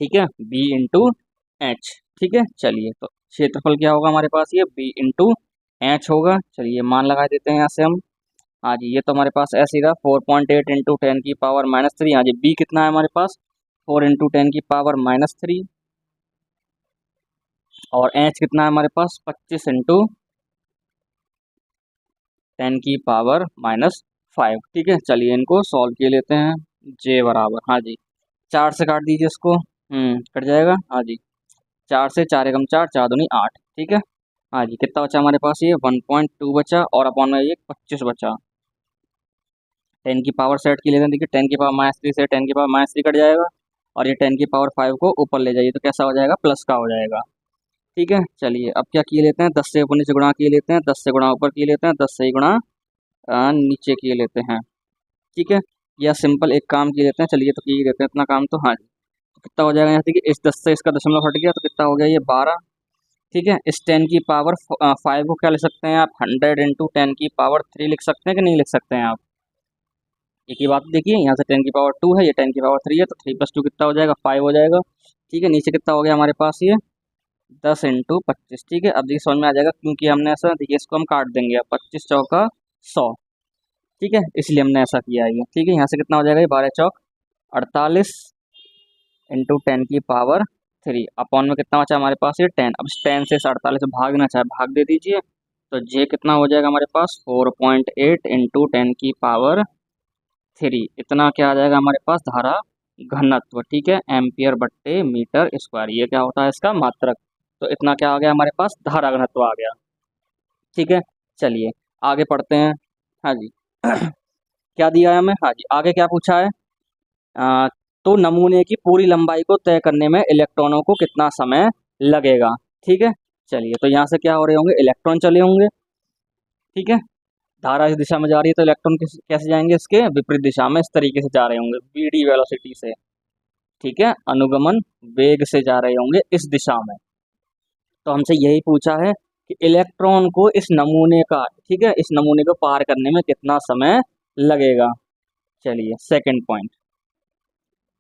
ठीक है, बी इंटू एच, ठीक है। चलिए तो क्षेत्रफल क्या होगा हमारे पास, ये बी इंटू एच होगा। चलिए मान लगा देते हैं यहाँ से हम। हाँ जी, ये तो हमारे पास ऐसे ही रहा, 4.8 इंटू 10⁻⁻3। हाँ जी, बी कितना है हमारे पास, 4 इंटू 10⁻⁻3, और एच कितना है हमारे पास, 25 इंटू 10⁻⁻5, ठीक है। चलिए इनको सॉल्व किए लेते हैं। जे बराबर, हाँ जी, 4 से काट दीजिए इसको, कट जाएगा, हाँ जी, 4 से 4 एकम 4, 4 दूनी 8, ठीक है। हाँ जी, कितना बचा हमारे पास, ये 1.2 बचा, और अपॉन में ये 25 बचा। 10 की पावर सेट की लेते हैं, देखिए 10⁻³ से 10⁻³ कट जाएगा, और ये 10⁻5 को ऊपर ले जाइए तो कैसा हो जाएगा, प्लस का हो जाएगा, ठीक है। चलिए अब क्या किए लेते हैं, 10 से ऊपर नीचे गुणा किए लेते हैं, 10 से गुणा ऊपर किए लेते हैं, 10 से ही गुणा नीचे किए लेते हैं, ठीक है। या सिंपल एक काम किए लेते हैं, चलिए तो किए लेते हैं इतना काम तो। हाँ जी, तो कितना हो जाएगा यहाँ से कि इस 10 से इसका दशमलव हट गया तो कितना हो गया, ये 12, ठीक है। इस 10⁻5 को क्या लिख सकते हैं आप, 100 इंटू 10⁻3 लिख सकते हैं कि नहीं लिख सकते हैं आप। एक ही बात देखिए, यहाँ से 10⁻2 है, ये 10⁻3 है, तो 3+2 कितना हो जाएगा, 5 हो जाएगा, ठीक है। नीचे कितना हो गया हमारे पास, ये 10 इंटू 25, ठीक है। अब देखिए समझ में आ जाएगा क्योंकि हमने ऐसा, देखिए इसको हम काट देंगे, अब 25 चौका 100, ठीक है, इसलिए हमने ऐसा किया है ये, ठीक है। यहाँ से कितना हो जाएगा, ये 12 चौक 48 इंटू 10⁻3, अपॉन में कितना बचा हमारे पास, ये 10। अब इस 10 से इस 48 भागना चाहे भाग दे दीजिए, तो जे कितना हो जाएगा हमारे पास, 4.8 इंटू 10⁻3, इतना क्या आ जाएगा हमारे पास, धारा घनत्व, ठीक है, एम्पियर बट्टे मीटर स्क्वायर, ये क्या होता है इसका मात्रक। तो इतना क्या आ गया हमारे पास, धारा घनत्व आ गया, ठीक है। चलिए आगे पढ़ते हैं। हाँ जी क्या दिया है हमें, हाँ जी, आगे क्या पूछा है, आ, तो नमूने की पूरी लंबाई को तय करने में इलेक्ट्रॉनों को कितना समय लगेगा, ठीक है। चलिए तो यहाँ से क्या हो रहे होंगे, इलेक्ट्रॉन चले होंगे, ठीक है, धारा इस दिशा में जा रही है तो इलेक्ट्रॉन कैसे जाएंगे, इसके विपरीत दिशा में इस तरीके से जा रहे होंगे, बीडी वेलोसिटी से, ठीक है, अनुगमन वेग से जा रहे होंगे इस दिशा में। तो हमसे यही पूछा है कि इलेक्ट्रॉन को इस नमूने का, ठीक है, इस नमूने को पार करने में कितना समय लगेगा। चलिए सेकंड पॉइंट,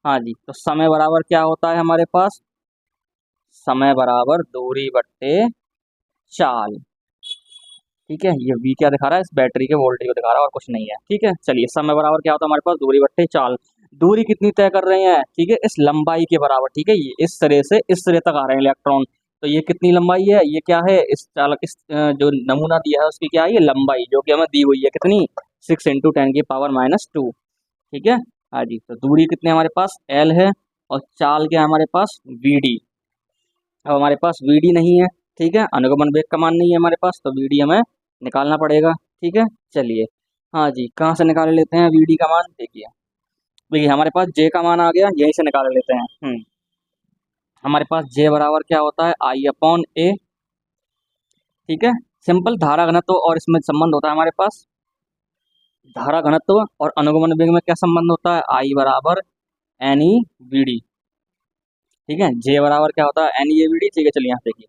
हाँ जी, तो समय बराबर क्या होता है हमारे पास, समय बराबर दूरी बट्टे चाल, ठीक है। ये V क्या दिखा रहा है, इस बैटरी के वोल्टेज को दिखा रहा है और कुछ नहीं है, ठीक है। चलिए समय बराबर क्या होता है हमारे पास, दूरी बट्टे चाल, दूरी कितनी तय कर रहे हैं, ठीक है, इस लंबाई के बराबर, ठीक है, ये इस सिरे से इस सिरे तक आ रहे हैं इलेक्ट्रॉन, तो ये कितनी लंबाई है, ये क्या है, इस चालक, इस जो नमूना दिया है उसकी क्या है, ये लंबाई जो कि हमें दी हुई है कितनी, 6 इंटू 10⁻⁻2, ठीक है। हाँ जी, तो दूरी कितने हमारे पास, L है, और चाल क्या है हमारे पास, VD। अब हमारे पास VD नहीं है, ठीक है, अनुगमन वेग का मान नहीं है हमारे पास, तो VD हमें निकालना पड़ेगा, ठीक है। चलिए हाँ जी, कहाँ से निकाल लेते हैं VD का मान, देखिए देखिए हमारे पास J का मान आ गया, यहीं से निकाल लेते हैं। हमारे पास J बराबर क्या होता है, I/A, ठीक है। सिंपल धारा घनत्व और इसमें संबंध होता है हमारे पास, धारा घनत्व और अनुगमन वेग में क्या संबंध होता है, I बराबर NeVD, ठीक है। J बराबर क्या होता है, NeVD, ठीक है। चलिए यहाँ देखिए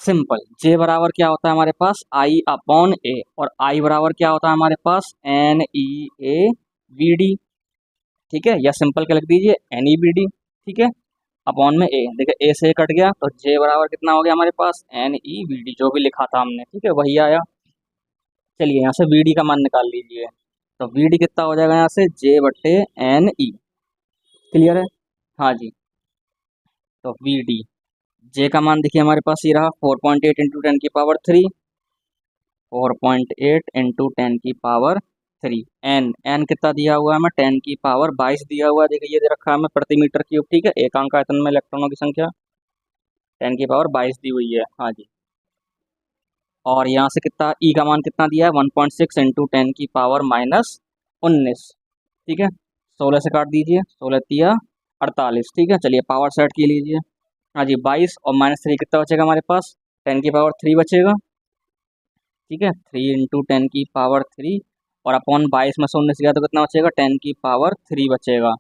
सिंपल, J बराबर क्या होता है हमारे पास, I/A, और I बराबर क्या होता है हमारे पास, NeAVD, ठीक है, या सिंपल क्या लिख दीजिए, NeVD, ठीक है, अपॉन में A, देखिए A से कट गया तो J बराबर कितना हो गया हमारे पास, NeVD, जो भी लिखा था हमने, ठीक है, वही आया। चलिए यहाँ से VD का मान निकाल लीजिए, तो VD कितना हो जाएगा यहाँ से, J/Ne, क्लियर है, हाँ जी। तो VD, J का मान देखिए हमारे पास ये रहा, 4.8 इंटू 10⁻3, 4.8 इंटू 10⁻³ एन कितना दिया हुआ है हमें 10⁻22 दिया हुआ है। देखिए ये दे रखा है हमें प्रति मीटर क्यूब, ठीक है। एकांक आयतन में इलेक्ट्रॉनों की संख्या 10⁻22 दी हुई है, हाँ जी। और यहाँ से कितना ई का मान कितना दिया है 1.6 इंटू 10⁻−19, ठीक है। 16 से काट दीजिए, 16 तिया 48, ठीक है। चलिए पावर सेट की लीजिए, हाँ जी। 22 और -3 कितना बचेगा हमारे पास 10⁻³ बचेगा, ठीक है। 3 इंटू 10⁻³ और अपॉन 22 में 19 गया तो कितना बचेगा 10⁻³ बचेगा।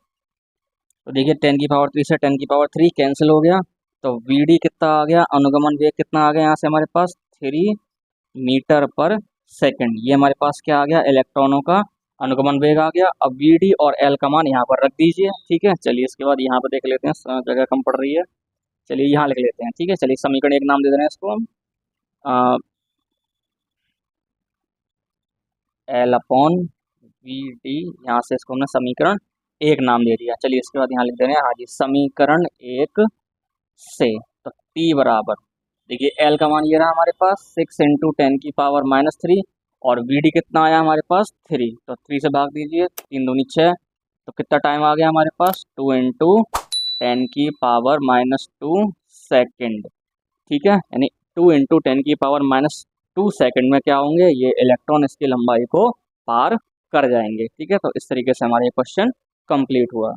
तो देखिए 10⁻³ से 10⁻³ कैंसिल हो गया, तो Vd कितना आ गया, अनुगमन वेग कितना आ गया यहाँ से हमारे पास 3 मीटर पर सेकंड। ये हमारे पास क्या आ गया, इलेक्ट्रॉनों का अनुगमन वेग आ गया। अब Vd और L का मान यहाँ पर रख दीजिए, ठीक है। चलिए इसके बाद यहाँ पर देख लेते हैं, जगह कम पड़ रही है, चलिए यहाँ लिख लेते हैं, ठीक है। चलिए समीकरण एक नाम दे दे रहे हैं इसको हम, L/Vd, यहाँ से इसको हमने समीकरण एक नाम दे दिया। चलिए इसके बाद यहाँ लिख दे रहे हैं, हाँ जी, समीकरण एक से तो T बराबर, देखिए L का मान ये रहा हमारे पास 6 इंटू 10⁻³ और Vd कितना आया हमारे पास 3, तो 3 से भाग दीजिए, 3 दूनी 6, तो कितना टाइम आ गया हमारे पास 2 इंटू 10⁻² सेकेंड, ठीक है। यानी 2 इंटू 10⁻² सेकेंड में क्या होंगे, ये इलेक्ट्रॉन इसकी लंबाई को पार कर जाएंगे, ठीक है। तो इस तरीके से हमारा ये क्वेश्चन कंप्लीट हुआ।